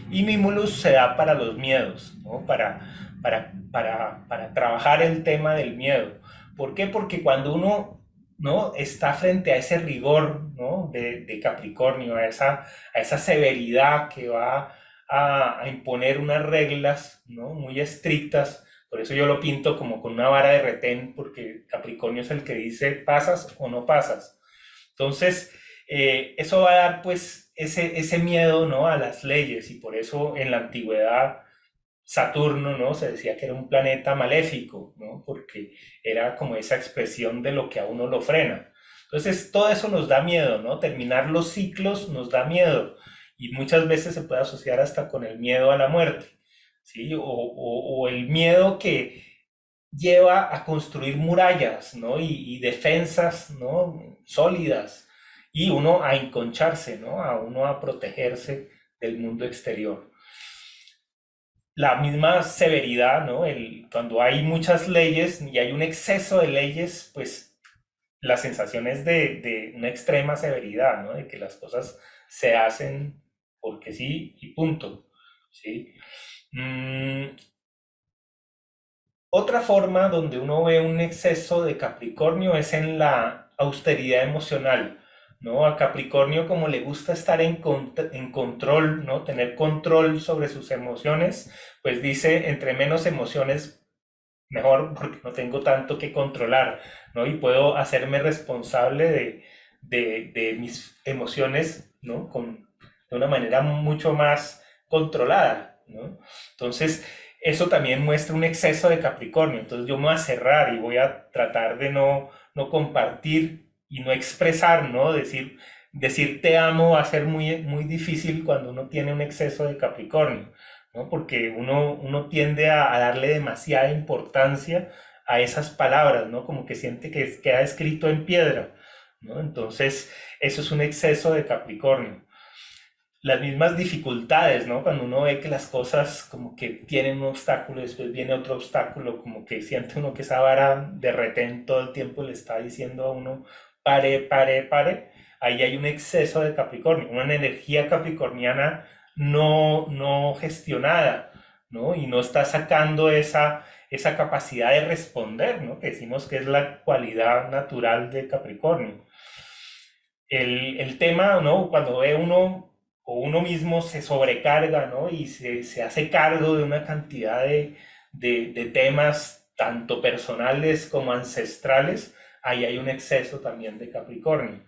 Y Mimulus se da para los miedos, ¿no? Para trabajar el tema del miedo. ¿Por qué? Porque cuando uno, ¿no? Está frente a ese rigor, ¿no? de Capricornio, a esa severidad que va a imponer unas reglas, ¿no? Muy estrictas. Por eso yo lo pinto como con una vara de retén, porque Capricornio es el que dice pasas o no pasas. Entonces, eso va a dar pues ese miedo, ¿no? A las leyes y por eso en la antigüedad Saturno, ¿no? Se decía que era un planeta maléfico, ¿no? Porque era como esa expresión de lo que a uno lo frena. Entonces, todo eso nos da miedo, ¿no? Terminar los ciclos nos da miedo y muchas veces se puede asociar hasta con el miedo a la muerte, ¿sí? O el miedo lleva a construir murallas, ¿no? Y defensas, ¿no? Sólidas, y uno a enconcharse, ¿no? A uno a protegerse del mundo exterior. La misma severidad, ¿no? Cuando hay muchas leyes y hay un exceso de leyes, pues la sensación es de una extrema severidad, ¿no? De que las cosas se hacen porque sí y punto, ¿sí? Mm, Otra forma donde uno ve un exceso de Capricornio es en la austeridad emocional, ¿no? A Capricornio, como le gusta estar en control, ¿no? Tener control sobre sus emociones, pues dice, entre menos emociones, mejor, porque no tengo tanto que controlar, ¿no? Y puedo hacerme responsable de mis emociones, ¿no? De una manera mucho más controlada, ¿no? Entonces, eso también muestra un exceso de Capricornio. Entonces, yo me voy a cerrar y voy a tratar de no compartir y no expresar, ¿no? Decir te amo va a ser muy difícil cuando uno tiene un exceso de Capricornio, ¿no? Porque uno tiende a darle demasiada importancia a esas palabras, ¿no? Como que siente que queda escrito en piedra, ¿no? Entonces, eso es un exceso de Capricornio. Las mismas dificultades, ¿no? Cuando uno ve que las cosas como que tienen un obstáculo, después viene otro obstáculo, como que siente uno que esa vara de retén todo el tiempo le está diciendo a uno, pare, pare, pare. Ahí hay un exceso de Capricornio, una energía capricorniana no gestionada, ¿no? Y no está sacando esa capacidad de responder, ¿no? Que decimos que es la cualidad natural de Capricornio. El tema, ¿no? Cuando ve uno o uno mismo se sobrecarga, ¿no? Y se hace cargo de una cantidad de temas, tanto personales como ancestrales, ahí hay un exceso también de Capricornio,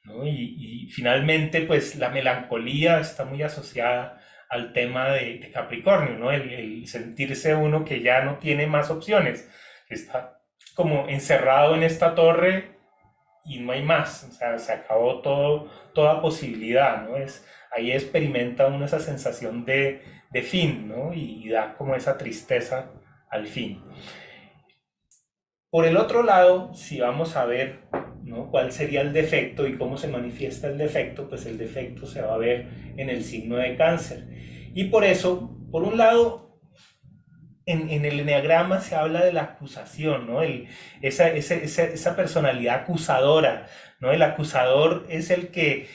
¿no? Y finalmente, pues la melancolía está muy asociada al tema de Capricornio, ¿no? El sentirse uno que ya no tiene más opciones, está como encerrado en esta torre y no hay más, o sea, se acabó toda posibilidad, ¿no? Ahí experimenta uno esa sensación de fin, ¿no? Y da como esa tristeza al fin. Por el otro lado, si vamos a ver, ¿no? cuál sería el defecto y cómo se manifiesta el defecto, pues el defecto se va a ver en el signo de cáncer. Y por eso, por un lado, en el eneagrama se habla de la acusación, ¿no? Esa personalidad acusadora, ¿no? El acusador es el que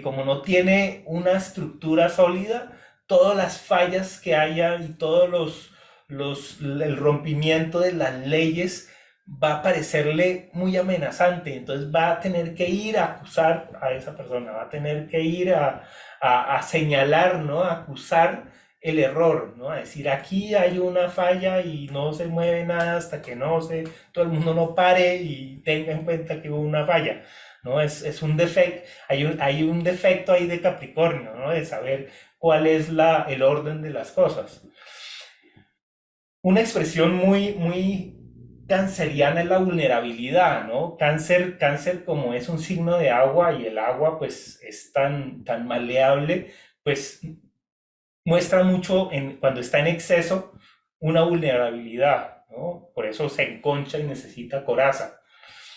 como no tiene una estructura sólida, todas las fallas que haya y todos el rompimiento de las leyes va a parecerle muy amenazante. Entonces va a tener que ir a acusar a esa persona, va a tener que ir a señalar, ¿no? A acusar el error, ¿no? A decir, aquí hay una falla y no se mueve nada hasta que todo el mundo no pare y tenga en cuenta que hubo una falla, ¿no? Es un defecto, hay un defecto ahí de Capricornio, ¿no? De saber cuál es el orden de las cosas. Una expresión muy canceriana es la vulnerabilidad, ¿no? Cáncer como es un signo de agua y el agua pues es tan maleable, pues muestra mucho cuando está en exceso una vulnerabilidad, ¿no? Por eso se enconcha y necesita coraza.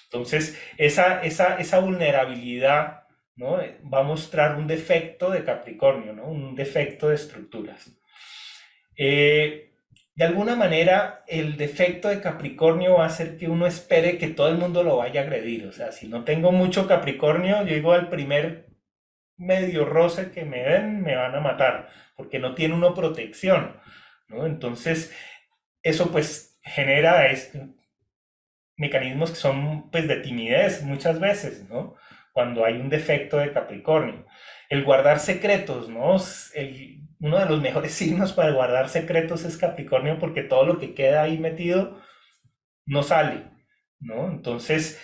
Entonces, esa vulnerabilidad, ¿no? va a mostrar un defecto de Capricornio, ¿no? Un defecto de estructuras. De alguna manera, el defecto de Capricornio va a hacer que uno espere que todo el mundo lo vaya a agredir. O sea, si no tengo mucho Capricornio, yo digo al primer medio roce que me den, me van a matar, porque no tiene uno protección, ¿no? Entonces, eso pues genera mecanismos que son pues de timidez muchas veces, ¿no? Cuando hay un defecto de Capricornio. El guardar secretos, ¿no? Uno de los mejores signos para guardar secretos es Capricornio porque todo lo que queda ahí metido no sale, ¿no? Entonces,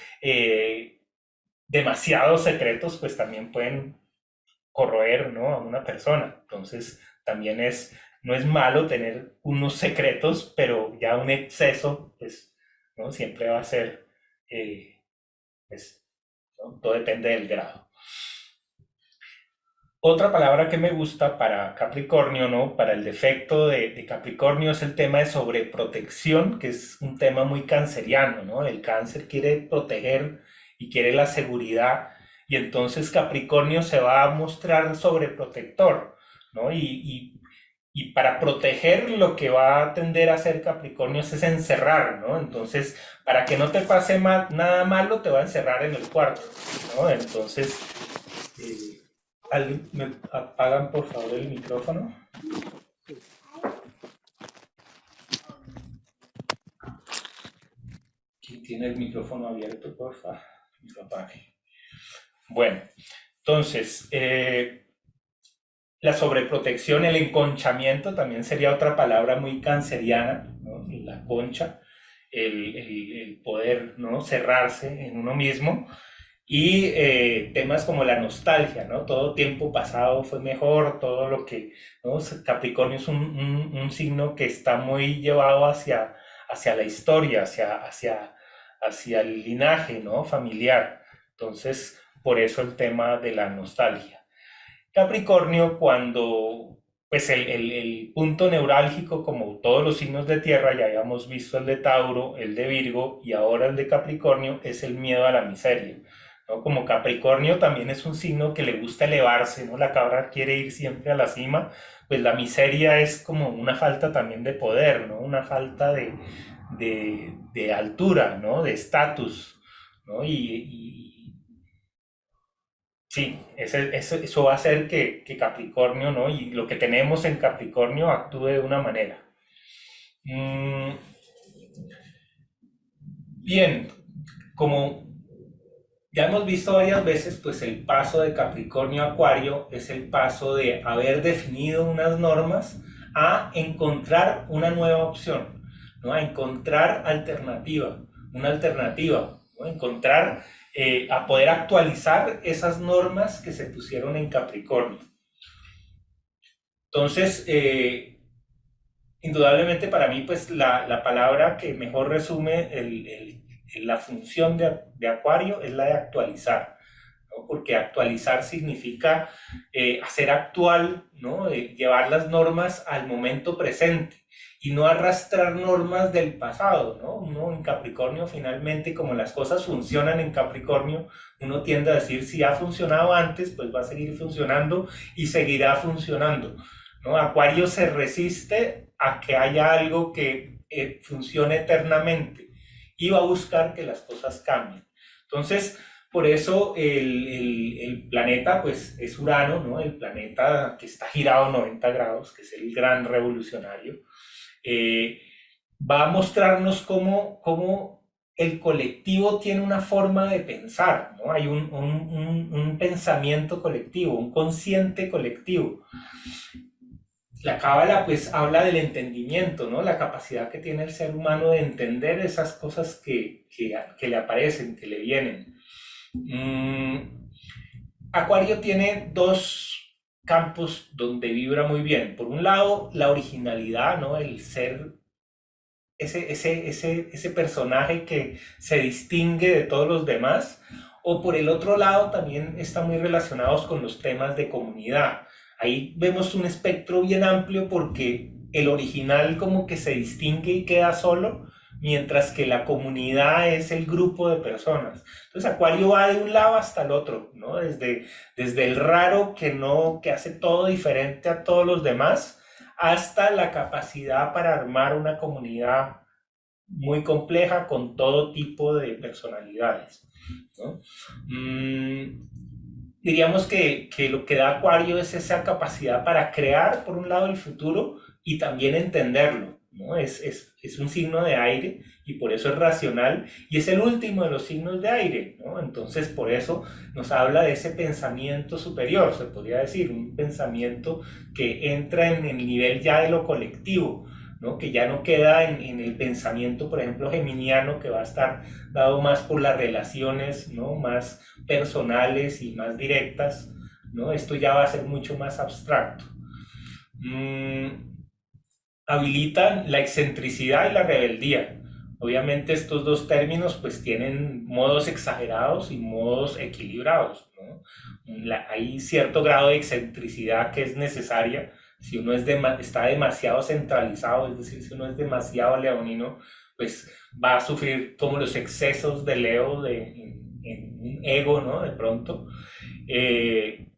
demasiados secretos pues también pueden corroer, ¿no? a una persona. Entonces, también no es malo tener unos secretos, pero ya un exceso, pues, ¿no? Siempre va a ser, pues, ¿no? Todo depende del grado. Otra palabra que me gusta para Capricornio, ¿no? Para el defecto de Capricornio es el tema de sobreprotección, que es un tema muy canceriano, ¿no? El cáncer quiere proteger y quiere la seguridad, y entonces Capricornio se va a mostrar sobreprotector, ¿no? Y para proteger lo que va a tender a hacer Capricornio es encerrar, ¿no? Entonces, para que no te pase nada malo, te va a encerrar en el cuarto, ¿no? Entonces, ¿alguien me apagan por favor el micrófono? ¿Quién tiene el micrófono abierto, por favor? Que lo apague. Bueno, entonces, la sobreprotección, el enconchamiento también sería otra palabra muy canceriana, ¿no? La concha, el poder, ¿no? Cerrarse en uno mismo. Y temas como la nostalgia, ¿no? Todo tiempo pasado fue mejor, todo lo que, ¿no? Capricornio es un signo que está muy llevado hacia la historia, hacia el linaje, ¿no? Familiar. Entonces, por eso el tema de la nostalgia. Capricornio, cuando, pues el punto neurálgico, como todos los signos de tierra, ya habíamos visto el de Tauro, el de Virgo y ahora el de Capricornio, es el miedo a la miseria, ¿no? Como Capricornio también es un signo que le gusta elevarse, ¿no? La cabra quiere ir siempre a la cima, pues la miseria es como una falta también de poder, ¿no? Una falta de altura, ¿no? De estatus, ¿no? Sí, eso va a hacer que Capricornio, ¿no? Y lo que tenemos en Capricornio actúe de una manera. Mm, bien, como ya hemos visto varias veces, pues el paso de Capricornio a Acuario es el paso de haber definido unas normas a encontrar una nueva opción, ¿no? A encontrar una alternativa, ¿no? Encontrar, a poder actualizar esas normas que se pusieron en Capricornio. Entonces, indudablemente para mí, pues la palabra que mejor resume la función de Acuario es la de actualizar, ¿no? Porque actualizar significa hacer actual, ¿no? Llevar las normas al momento presente y no arrastrar normas del pasado, ¿no? Uno en Capricornio finalmente, como las cosas funcionan en Capricornio, uno tiende a decir si ha funcionado antes, pues va a seguir funcionando y seguirá funcionando, ¿no? Acuario se resiste a que haya algo que funcione eternamente y va a buscar que las cosas cambien. Entonces, por eso el planeta pues es Urano, ¿no? El planeta que está girado 90 grados, que es el gran revolucionario, eh, va a mostrarnos cómo el colectivo tiene una forma de pensar, ¿no? Hay un pensamiento colectivo, un consciente colectivo. La cábala pues habla del entendimiento, ¿no? La capacidad que tiene el ser humano de entender esas cosas que le aparecen, que le vienen. Mm, Acuario tiene dos campos donde vibra muy bien. Por un lado, la originalidad, ¿no? El ser ese personaje que se distingue de todos los demás. O por el otro lado, también están muy relacionados con los temas de comunidad. Ahí vemos un espectro bien amplio porque el original como que se distingue y queda solo, mientras que la comunidad es el grupo de personas. Entonces Acuario va de un lado hasta el otro, ¿no? Desde el raro que no, que hace todo diferente a todos los demás, hasta la capacidad para armar una comunidad muy compleja con todo tipo de personalidades, ¿no? Diríamos que lo que da Acuario es esa capacidad para crear, por un lado, el futuro y también entenderlo, ¿no? Es un signo de aire y por eso es racional y es el último de los signos de aire, ¿no? Entonces, por eso nos habla de ese pensamiento superior, se podría decir, un pensamiento que entra en el nivel ya de lo colectivo, ¿no? Que ya no queda en el pensamiento, por ejemplo, geminiano, que va a estar dado más por las relaciones, ¿no? Más personales y más directas, ¿no? Esto ya va a ser mucho más abstracto. Habilitan la excentricidad y la rebeldía, Obviamente estos dos términos pues tienen modos exagerados y modos equilibrados, ¿no? Hay cierto grado de excentricidad que es necesaria si uno está demasiado centralizado, es decir, si uno es demasiado leonino, pues va a sufrir como los excesos de Leo en un ego, ¿no? De pronto. Eh,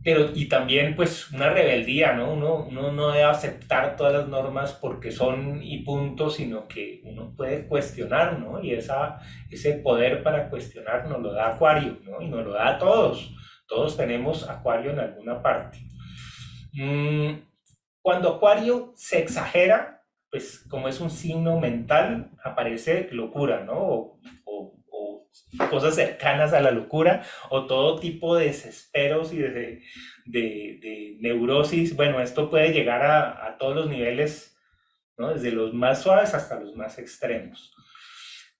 pero, y también pues una rebeldía, ¿no? Uno no debe aceptar todas las normas porque son y punto, sino que uno puede cuestionar, ¿no? Y ese poder para cuestionar nos lo da Acuario, ¿no? Y nos lo da a todos. Todos tenemos Acuario en alguna parte. Mm, Cuando Acuario se exagera, pues como es un signo mental, aparece locura, ¿no? O cosas cercanas a la locura, o todo tipo de desesperos y de neurosis. Bueno, esto puede llegar a todos los niveles, ¿no? Desde los más suaves hasta los más extremos.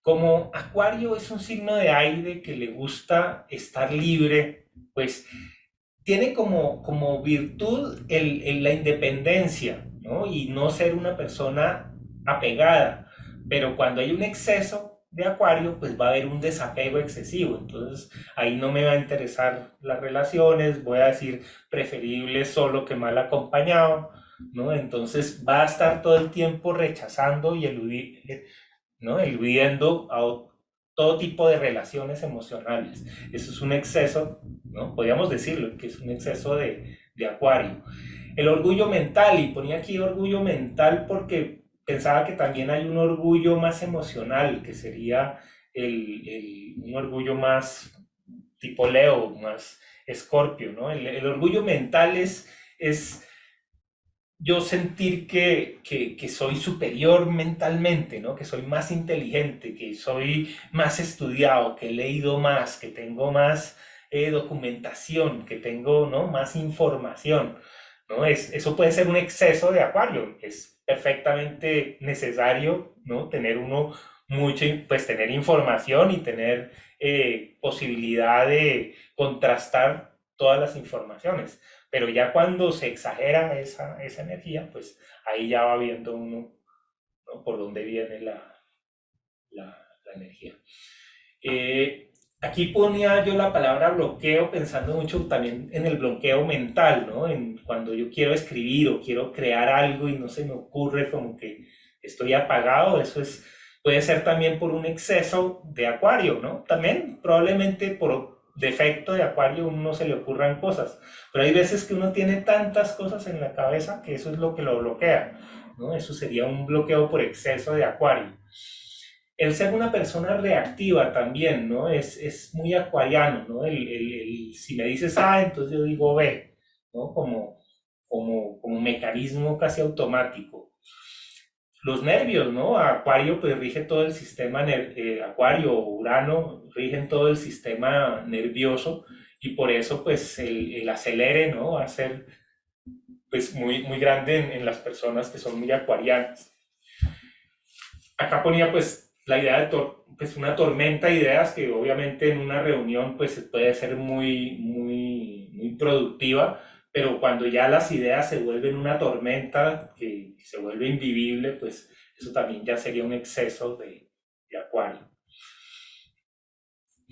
Como Acuario es un signo de aire que le gusta estar libre, pues tiene como virtud la independencia, ¿no? Y no ser una persona apegada. Pero cuando hay un exceso de Acuario, pues va a haber un desapego excesivo. Entonces ahí no me va a interesar las relaciones, voy a decir preferible solo que mal acompañado, ¿no? Entonces va a estar todo el tiempo rechazando y ¿no? Eludiendo todo tipo de relaciones emocionales. Eso es un exceso, ¿no? Podríamos decirlo, que es un exceso de Acuario. El orgullo mental, y ponía aquí orgullo mental porque pensaba que también hay un orgullo más emocional, que sería un orgullo más tipo Leo, más Escorpio, ¿no? El orgullo mental es yo sentir que soy superior mentalmente, ¿no? Que soy más inteligente, que soy más estudiado, que he leído más, que tengo más documentación, que tengo, ¿no? Más información, ¿no? Eso puede ser un exceso de Acuario. Es perfectamente necesario, ¿no? Tener uno mucho, pues tener información y tener posibilidad de contrastar todas las informaciones. Pero ya cuando se exagera esa energía, pues ahí ya va viendo uno, ¿no? Por dónde viene la energía. Aquí ponía yo la palabra bloqueo pensando mucho también en el bloqueo mental, ¿no? En cuando yo quiero escribir o quiero crear algo y no se me ocurre, como que estoy apagado, puede ser también por un exceso de Acuario, ¿no? También probablemente por defecto de Acuario a uno no se le ocurran cosas, pero hay veces que uno tiene tantas cosas en la cabeza que eso es lo que lo bloquea, ¿no? Eso sería un bloqueo por exceso de Acuario. El ser una persona reactiva también, ¿no? Es muy acuariano, ¿no? Si me dices A, entonces yo digo B, ¿no? Como mecanismo casi automático. Los nervios, ¿no? Acuario pues rige todo el sistema, Acuario o Urano rigen todo el sistema nervioso y por eso pues el acelere, ¿no? Va a ser pues muy grande en las personas que son muy acuarianas. Acá ponía pues la idea de pues una tormenta de ideas que obviamente en una reunión pues puede ser muy productiva, pero cuando ya las ideas se vuelven una tormenta que se vuelve invivible, pues eso también ya sería un exceso de Acuario.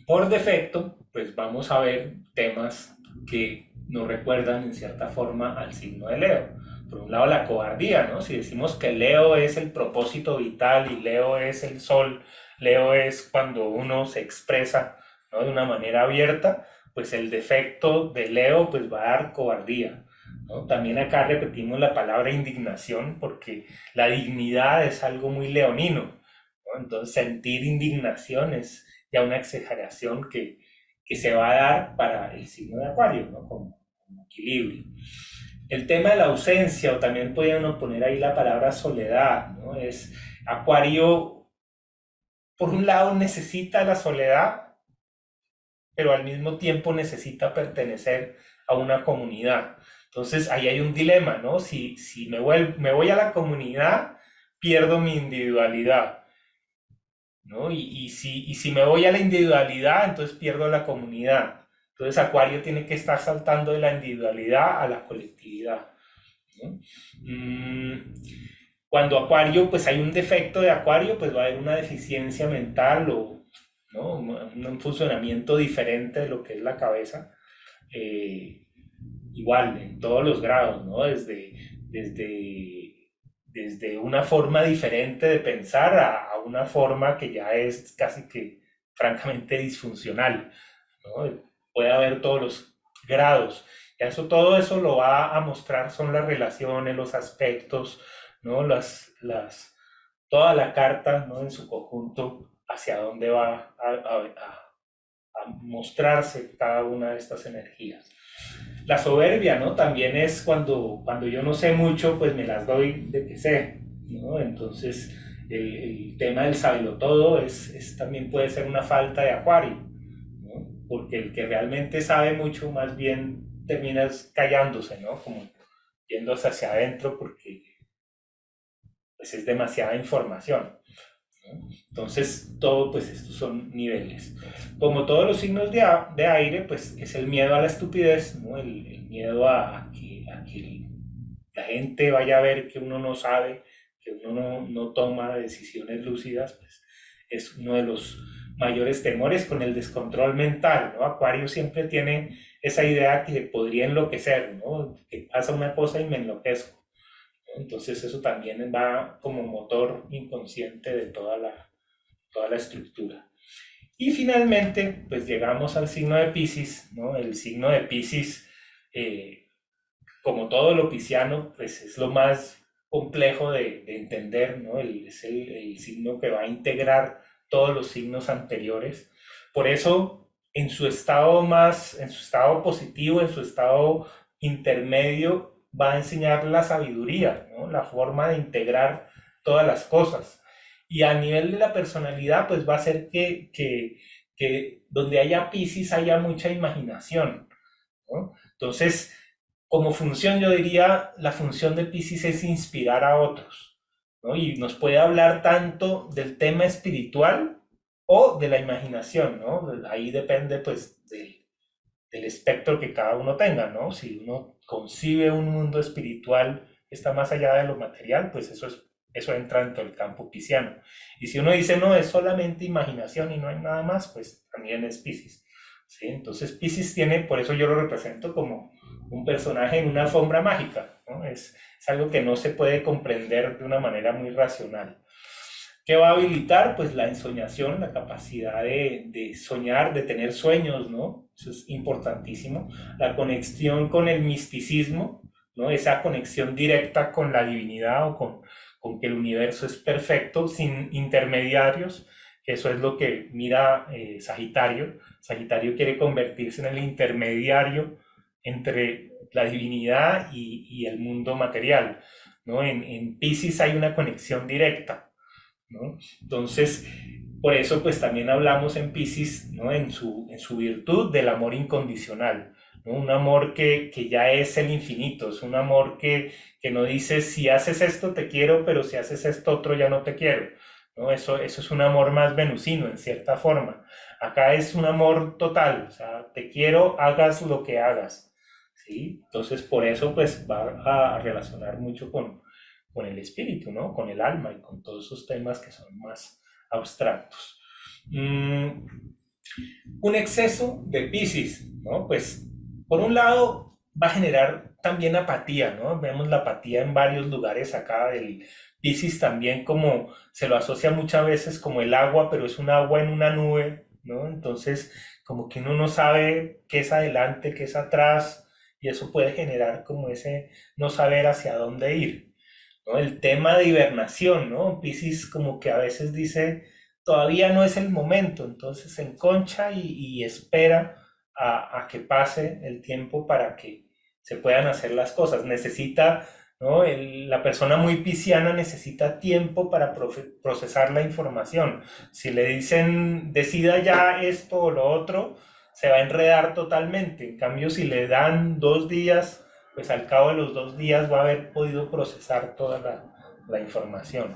Por defecto, pues vamos a ver temas que nos recuerdan en cierta forma al signo de Leo. Por un lado, la cobardía, ¿no? Si decimos que Leo es el propósito vital y Leo es el sol, Leo es cuando uno se expresa, ¿no? De una manera abierta, pues el defecto de Leo pues va a dar cobardía, ¿no? También acá repetimos la palabra indignación porque la dignidad es algo muy leonino, ¿no? Entonces sentir indignación es ya una exageración que se va a dar para el signo de Acuario, ¿no? Como equilibrio. El tema de la ausencia, o también podríamos poner ahí la palabra soledad, ¿no? Es Acuario, por un lado, necesita la soledad, pero al mismo tiempo necesita pertenecer a una comunidad. Entonces ahí hay un dilema, ¿no? Si me voy a la comunidad, pierdo mi individualidad, ¿no? Y si me voy a la individualidad, entonces pierdo la comunidad. Entonces Acuario tiene que estar saltando de la individualidad a la colectividad, ¿no? Mm, Cuando Acuario, pues hay un defecto de Acuario, pues va a haber una deficiencia mental o, ¿no? Un funcionamiento diferente de lo que es la cabeza. Eh, Igual, en todos los grados, ¿no? Desde una forma diferente de pensar a una forma que ya es casi que francamente disfuncional, ¿no? Puede haber todos los grados. Y eso, todo eso lo va a mostrar son las relaciones, los aspectos, ¿no? Toda la carta, ¿no? En su conjunto, hacia dónde va a mostrarse cada una de estas energías. La soberbia, ¿no? También es cuando yo no sé mucho, pues me las doy de que sé, ¿no? Entonces, el tema del sabilotodo también puede ser una falta de Acuario, ¿no? Porque el que realmente sabe mucho, más bien terminas callándose, ¿no? Como yéndose hacia adentro porque pues, es demasiada información, ¿no? Entonces, todo, pues estos son niveles. Como todos los signos de aire, pues es el miedo a la estupidez, ¿no? El miedo a que la gente vaya a ver que uno no sabe, que uno no toma decisiones lúcidas, pues es uno de los mayores temores con el descontrol mental, ¿no? Acuario siempre tiene esa idea que podría enloquecer, ¿no? Que pasa una cosa y me enloquezco. Entonces eso también va como motor inconsciente de toda la estructura. Y finalmente, pues llegamos al signo de Piscis, ¿no? El signo de Piscis, eh, como todo lo pisciano, pues es lo más complejo de entender, ¿no? Es el signo que va a integrar todos los signos anteriores. Por eso, en su estado positivo, en su estado intermedio, va a enseñar la sabiduría, ¿no? La forma de integrar todas las cosas. Y a nivel de la personalidad, pues va a ser que donde haya Piscis haya mucha imaginación, ¿no? Entonces, como función, yo diría, la función de Piscis es inspirar a otros, ¿no? Y nos puede hablar tanto del tema espiritual o de la imaginación, ¿no? Ahí depende, pues, del espectro que cada uno tenga, ¿no? Si uno concibe un mundo espiritual que está más allá de lo material, pues eso entra dentro del campo pisciano. Y si uno dice, no, es solamente imaginación y no hay nada más, pues también es Piscis, ¿sí? Entonces Piscis tiene, por eso yo lo represento como un personaje en una alfombra mágica, ¿no? Es algo que no se puede comprender de una manera muy racional. ¿Qué va a habilitar? Pues la ensoñación, la capacidad de soñar, de tener sueños, ¿no? Eso es importantísimo. La conexión con el misticismo, ¿no? Esa conexión directa con la divinidad o con que el universo es perfecto, sin intermediarios, que eso es lo que mira Sagitario. Sagitario quiere convertirse en el intermediario entre la divinidad y el mundo material, ¿no? En Pisces hay una conexión directa, ¿no? Entonces, por eso pues también hablamos en Piscis, ¿no? En su virtud del amor incondicional, ¿no? Un amor que ya es el infinito, es un amor que no dice si haces esto te quiero, pero si haces esto otro ya no te quiero, ¿no? Eso es un amor más venusino en cierta forma. Acá es un amor total, o sea, te quiero, hagas lo que hagas, ¿sí? Entonces por eso pues va a relacionar mucho con el espíritu, ¿no? Con el alma y con todos esos temas que son más abstractos. Mm, un exceso de Piscis, ¿no? Pues por un lado va a generar también apatía, ¿no? Vemos la apatía en varios lugares acá del Piscis también como se lo asocia muchas veces como el agua, pero es un agua en una nube, ¿no? Entonces como que uno no sabe qué es adelante, qué es atrás, y eso puede generar como ese no saber hacia dónde ir, ¿no? El tema de hibernación, ¿no? Piscis como que a veces dice, todavía no es el momento, entonces se enconcha y espera a que pase el tiempo para que se puedan hacer las cosas. Necesita, ¿no? La persona muy pisciana necesita tiempo para procesar la información. Si le dicen, decida ya esto o lo otro, se va a enredar totalmente. En cambio, si le dan 2 días, pues al cabo de los 2 días va a haber podido procesar toda la información.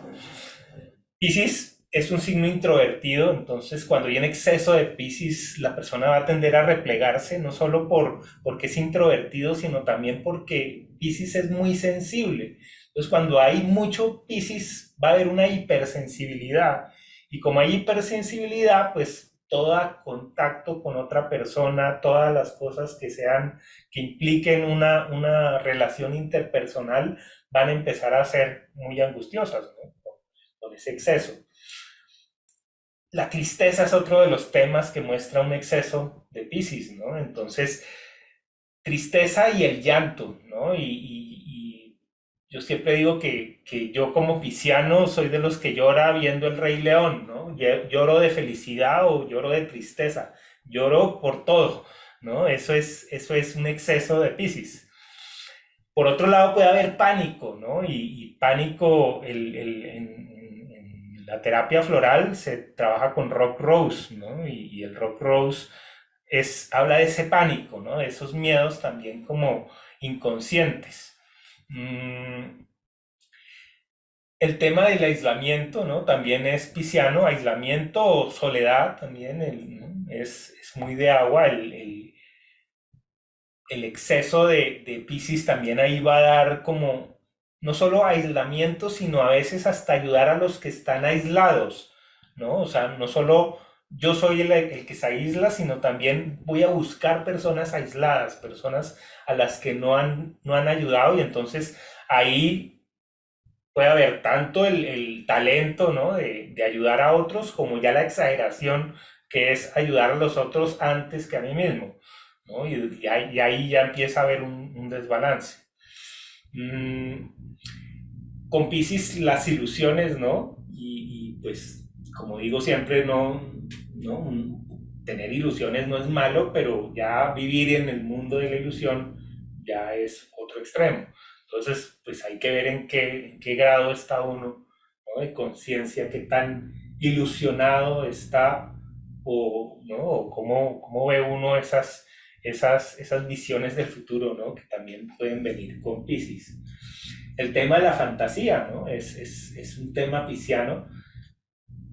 Piscis es un signo introvertido, entonces cuando hay un exceso de Piscis, la persona va a tender a replegarse, no solo porque es introvertido, sino también porque Piscis es muy sensible. Entonces, cuando hay mucho Piscis, va a haber una hipersensibilidad. Y como hay hipersensibilidad, pues todo contacto con otra persona, todas las cosas que sean, que impliquen una relación interpersonal, van a empezar a ser muy angustiosas, ¿no? Con ese exceso. La tristeza es otro de los temas que muestra un exceso de Piscis, ¿no? Entonces, tristeza y el llanto, ¿no? Y yo siempre digo que yo como pisciano soy de los que llora viendo el Rey León, ¿no? Lloro de felicidad o lloro de tristeza, lloro por todo, ¿no? Eso es un exceso de Piscis. Por otro lado puede haber pánico, ¿no? Y pánico, en la terapia floral se trabaja con Rock Rose, ¿no? Y el Rock Rose habla de ese pánico, ¿no? De esos miedos también como inconscientes. Mm, el tema del aislamiento, ¿no? También es pisciano, aislamiento o soledad también, ¿no? Es muy de agua, el exceso de Piscis también ahí va a dar como no solo aislamiento, sino a veces hasta ayudar a los que están aislados, ¿no? O sea, no solo yo soy el que se aísla, sino también voy a buscar personas aisladas, personas a las que no han ayudado y entonces ahí puede haber tanto el talento, ¿no? De ayudar a otros como ya la exageración que es ayudar a los otros antes que a mí mismo, ¿no? Y ahí ya empieza a haber un desbalance. Mm, con Piscis las ilusiones, ¿no? Y pues, como digo siempre, no, tener ilusiones no es malo, pero ya vivir en el mundo de la ilusión ya es otro extremo. Entonces, pues hay que ver en qué grado está uno, ¿no? De conciencia, qué tan ilusionado está o, ¿no? O cómo ve uno esas visiones del futuro, ¿no? Que también pueden venir con Piscis. El tema de la fantasía, ¿no? Es un tema pisciano.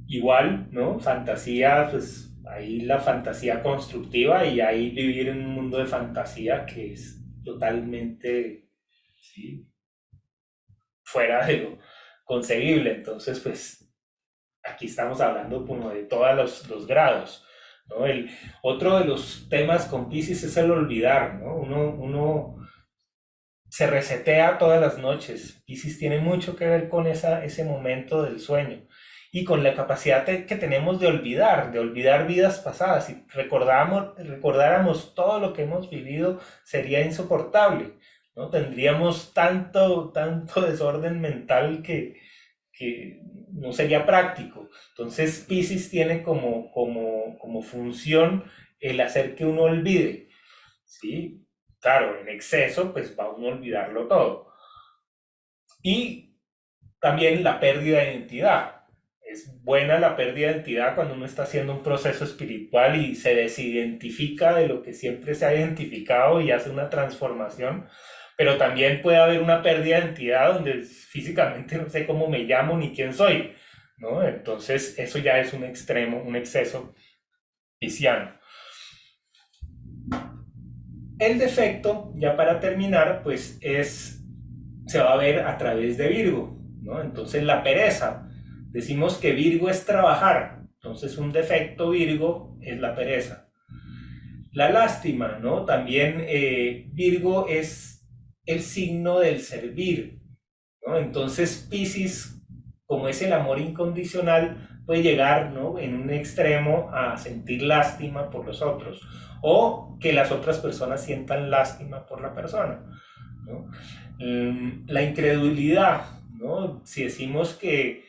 Igual, ¿no? Fantasía, pues ahí la fantasía constructiva y ahí vivir en un mundo de fantasía que es totalmente, ¿sí? Fuera de lo concebible. Entonces, pues aquí estamos hablando como de todos los grados, ¿no? Otro de los temas con Piscis es el olvidar, ¿no? Uno se resetea todas las noches. Piscis tiene mucho que ver con ese momento del sueño y con la capacidad que tenemos de olvidar vidas pasadas. Si recordáramos todo lo que hemos vivido, sería insoportable, ¿no? Tendríamos tanto desorden mental que no sería práctico. Entonces, Piscis tiene como función el hacer que uno olvide, ¿sí? Claro, en exceso, pues va uno a olvidarlo todo. Y también la pérdida de identidad. Es buena la pérdida de identidad cuando uno está haciendo un proceso espiritual y se desidentifica de lo que siempre se ha identificado y hace una transformación, pero también puede haber una pérdida de identidad donde físicamente no sé cómo me llamo ni quién soy, ¿no? Entonces eso ya es un extremo, un exceso pisciano. El defecto, ya para terminar, pues se va a ver a través de Virgo, ¿no? Entonces la pereza. Decimos que Virgo es trabajar, entonces un defecto Virgo es la pereza. La lástima, ¿no? También Virgo es el signo del servir, ¿no? Entonces Piscis, como es el amor incondicional, puede llegar, ¿no? En un extremo a sentir lástima por los otros o que las otras personas sientan lástima por la persona, ¿no? La incredulidad, ¿no? Si decimos que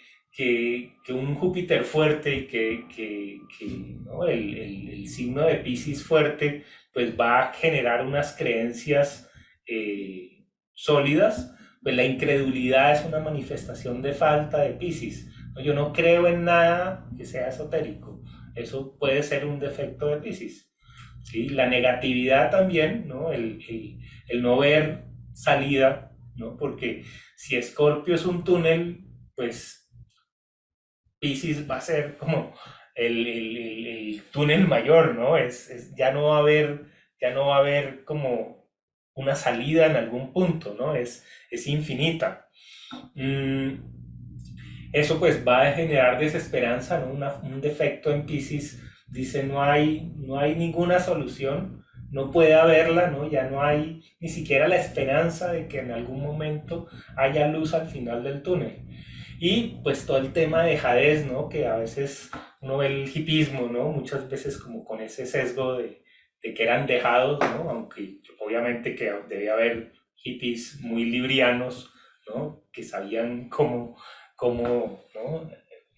un Júpiter fuerte y ¿no? el signo de Piscis fuerte, pues va a generar unas creencias sólidas, pues la incredulidad es una manifestación de falta de Piscis, ¿no? Yo no creo en nada que sea esotérico. Eso puede ser un defecto de Piscis, ¿sí? La negatividad también, ¿no? El no ver salida, ¿no? Porque si Escorpio es un túnel, pues Piscis va a ser como el túnel mayor, ¿no? Ya no va a haber como una salida en algún punto, ¿no? Es infinita. Mm, Eso pues va a generar desesperanza, ¿no? Un defecto en Piscis dice no hay ninguna solución, no puede haberla, ¿no? Ya no hay ni siquiera la esperanza de que en algún momento haya luz al final del túnel. Y pues todo el tema de Hades, ¿no? Que a veces uno ve el hipismo, ¿no? Muchas veces como con ese sesgo de que eran dejados, ¿no? Aunque obviamente que debía haber hippies muy librianos, ¿no? Que sabían cómo, ¿no?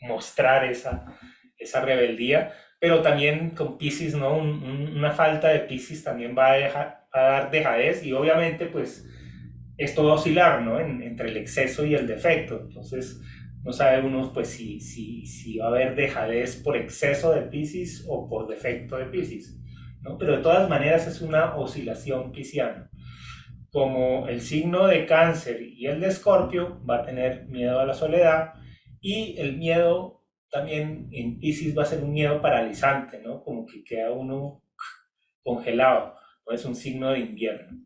Mostrar esa rebeldía, pero también con Piscis, ¿no? Una falta de Piscis también va a dar dejadez y obviamente pues esto va a oscilar, ¿no? Entre el exceso y el defecto. Entonces, no sabe uno pues si va a haber dejadez por exceso de Piscis o por defecto de Piscis, ¿no? Pero de todas maneras es una oscilación pisciana. Como el signo de Cáncer y el de Escorpio va a tener miedo a la soledad y el miedo también en Piscis va a ser un miedo paralizante, ¿no? Como que queda uno congelado, ¿no? Es un signo de invierno.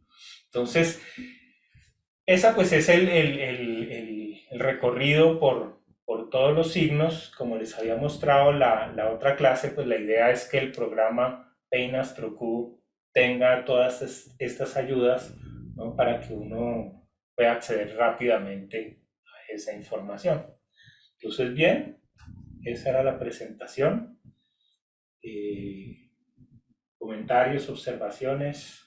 Entonces, esa pues es el recorrido por todos los signos. Como les había mostrado la otra clase, pues la idea es que el programa Pain Astro Q tenga todas estas ayudas, ¿no? Para que uno pueda acceder rápidamente a esa información. Entonces, bien, esa era la presentación. Eh, Comentarios, observaciones.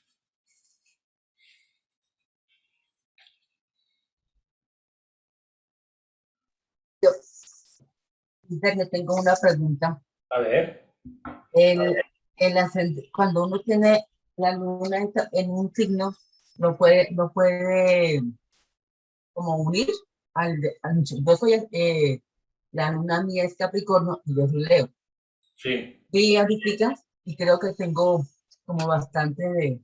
Yo, yo tengo una pregunta. A ver, Cuando uno tiene la luna en un signo, no puede como unir yo soy, la luna mía es Capricornio y yo soy Leo. sí. Vi ahorita y creo que tengo como bastante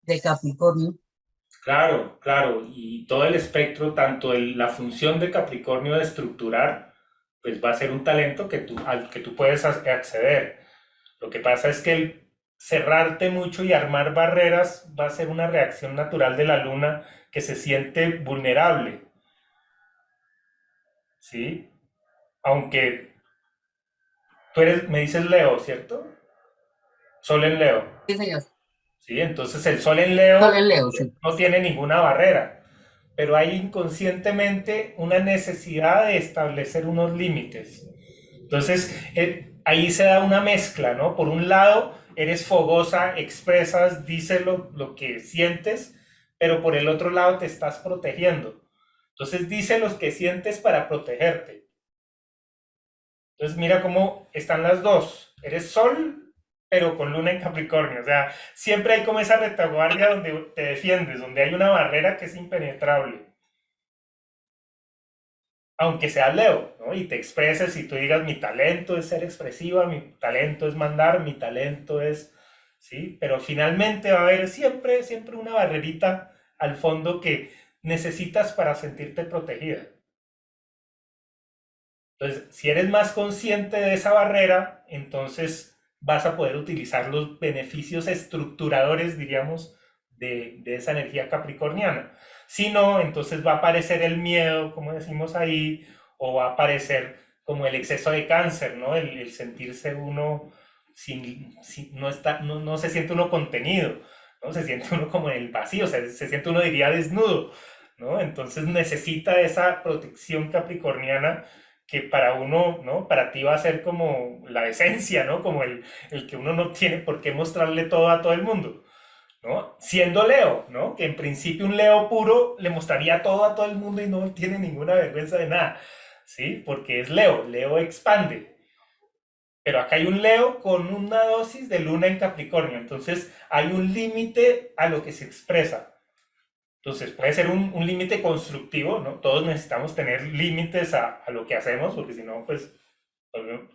de Capricornio. Claro, claro, y todo el espectro, tanto la función de Capricornio de estructurar, pues va a ser un talento al que tú puedes acceder. Lo que pasa es que el cerrarte mucho y armar barreras va a ser una reacción natural de la luna que se siente vulnerable, ¿sí? Aunque me dices Leo, ¿cierto? Sol en Leo, Sí, señor. ¿sí? Entonces el Sol en Solo Leo en Leo, sí. no tiene ninguna barrera, pero hay inconscientemente una necesidad de establecer unos límites. Entonces, ahí se da una mezcla, ¿no? Por un lado, eres fogosa, expresas, dices lo que sientes, pero por el otro lado te estás protegiendo. Entonces, dice lo que sientes para protegerte. Entonces, mira cómo están las dos. Eres sol, pero con luna en Capricornio. O sea, siempre hay como esa retaguardia donde te defiendes, donde hay una barrera que es impenetrable. Aunque seas Leo, ¿no? Y te expreses y tú digas, mi talento es ser expresiva, mi talento es mandar, mi talento es, ¿sí? Pero finalmente va a haber siempre, siempre una barrerita al fondo que necesitas para sentirte protegida. Entonces, si eres más consciente de esa barrera, entonces vas a poder utilizar los beneficios estructuradores, diríamos, de esa energía capricorniana. Si no, entonces va a aparecer el miedo, como decimos ahí, o va a aparecer como el exceso de cáncer, ¿no? El sentirse uno no, no se siente uno contenido, ¿no? Se siente uno como en el vacío, se siente uno, diría, desnudo, ¿no? Entonces necesita esa protección capricorniana que para uno, ¿no? Para ti va a ser como la esencia, ¿no? Como el que uno no tiene por qué mostrarle todo a todo el mundo, ¿no? Siendo Leo, ¿no? Que en principio un Leo puro le mostraría todo a todo el mundo y no tiene ninguna vergüenza de nada, ¿sí? Porque es Leo, Leo expande. Pero acá hay un Leo con una dosis de luna en Capricornio, entonces hay un límite a lo que se expresa. Entonces puede ser un límite constructivo, ¿no? Todos necesitamos tener límites a lo que hacemos, porque si no, pues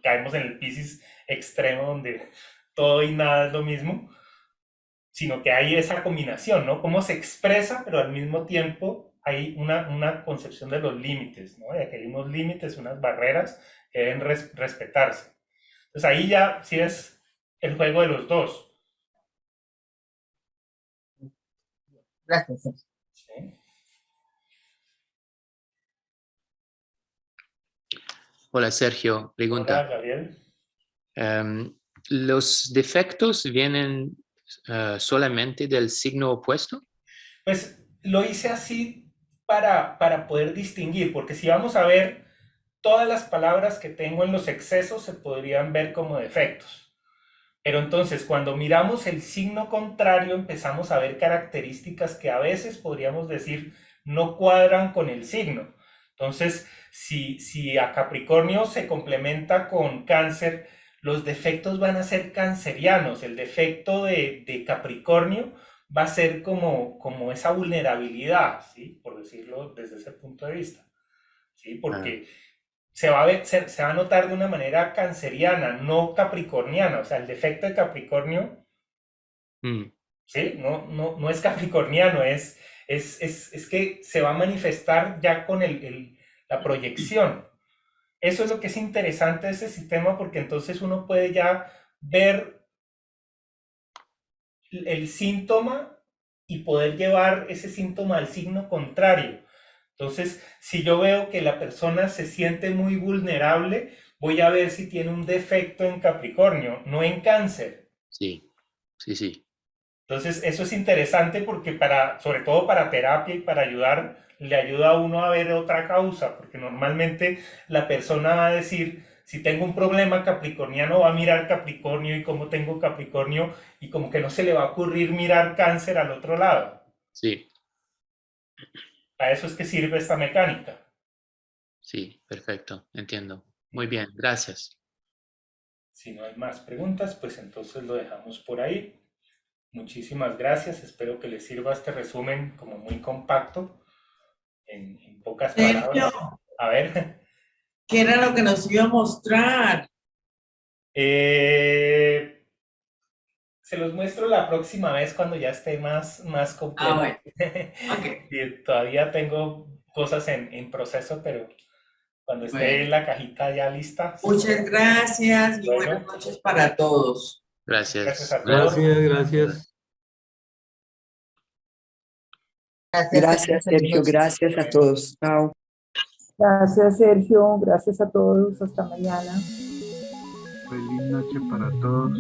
caemos en el Piscis extremo donde todo y nada es lo mismo, sino que hay esa combinación, ¿no? Cómo se expresa, pero al mismo tiempo hay una concepción de los límites, ¿no? De que hay unos límites, unas barreras que deben respetarse. Entonces ahí ya sí es el juego de los dos, Gracias. ¿sí? Hola Sergio, Hola, pregunta. Gabriel. ¿Los defectos vienen solamente del signo opuesto? Pues lo hice así para poder distinguir, porque si vamos a ver, todas las palabras que tengo en los excesos se podrían ver como defectos. Pero entonces, cuando miramos el signo contrario, empezamos a ver características que a veces podríamos decir no cuadran con el signo. Entonces, si a Capricornio se complementa con Cáncer, los defectos van a ser cancerianos. El defecto de Capricornio va a ser como esa vulnerabilidad, ¿sí? Por decirlo desde ese punto de vista, ¿sí? Porque se va a ver, se va a notar de una manera canceriana, no capricorniana. O sea, el defecto de Capricornio, Mm, ¿sí? No es capricorniano, es que se va a manifestar ya con la proyección. Eso es lo que es interesante de ese sistema, porque entonces uno puede ya ver el síntoma y poder llevar ese síntoma al signo contrario. Entonces, si yo veo que la persona se siente muy vulnerable, voy a ver si tiene un defecto en Capricornio, no en Cáncer. sí, sí, sí. Entonces, eso es interesante porque sobre todo para terapia y para ayudar, le ayuda a uno a ver otra causa, porque normalmente la persona va a decir, si tengo un problema capricorniano, va a mirar Capricornio y cómo tengo Capricornio y como que no se le va a ocurrir mirar Cáncer al otro lado. Sí, A eso es que sirve esta mecánica. sí, perfecto, entiendo. Muy bien, gracias. Si no hay más preguntas, pues entonces lo dejamos por ahí. Muchísimas gracias. Espero que les sirva este resumen como muy compacto, en pocas Sergio, palabras. A ver, ¿qué era lo que nos iba a mostrar? se los muestro la próxima vez cuando ya esté más completo. Ah, bueno, ok. Y todavía tengo cosas en proceso, pero cuando esté Bueno. en la cajita ya lista. Muchas gracias y Bueno. buenas noches para todos. Gracias Gracias. a todos. Gracias, gracias. Gracias, Sergio. Gracias a todos. Chao. Gracias, Sergio. Gracias a todos. Hasta mañana. Feliz noche para todos.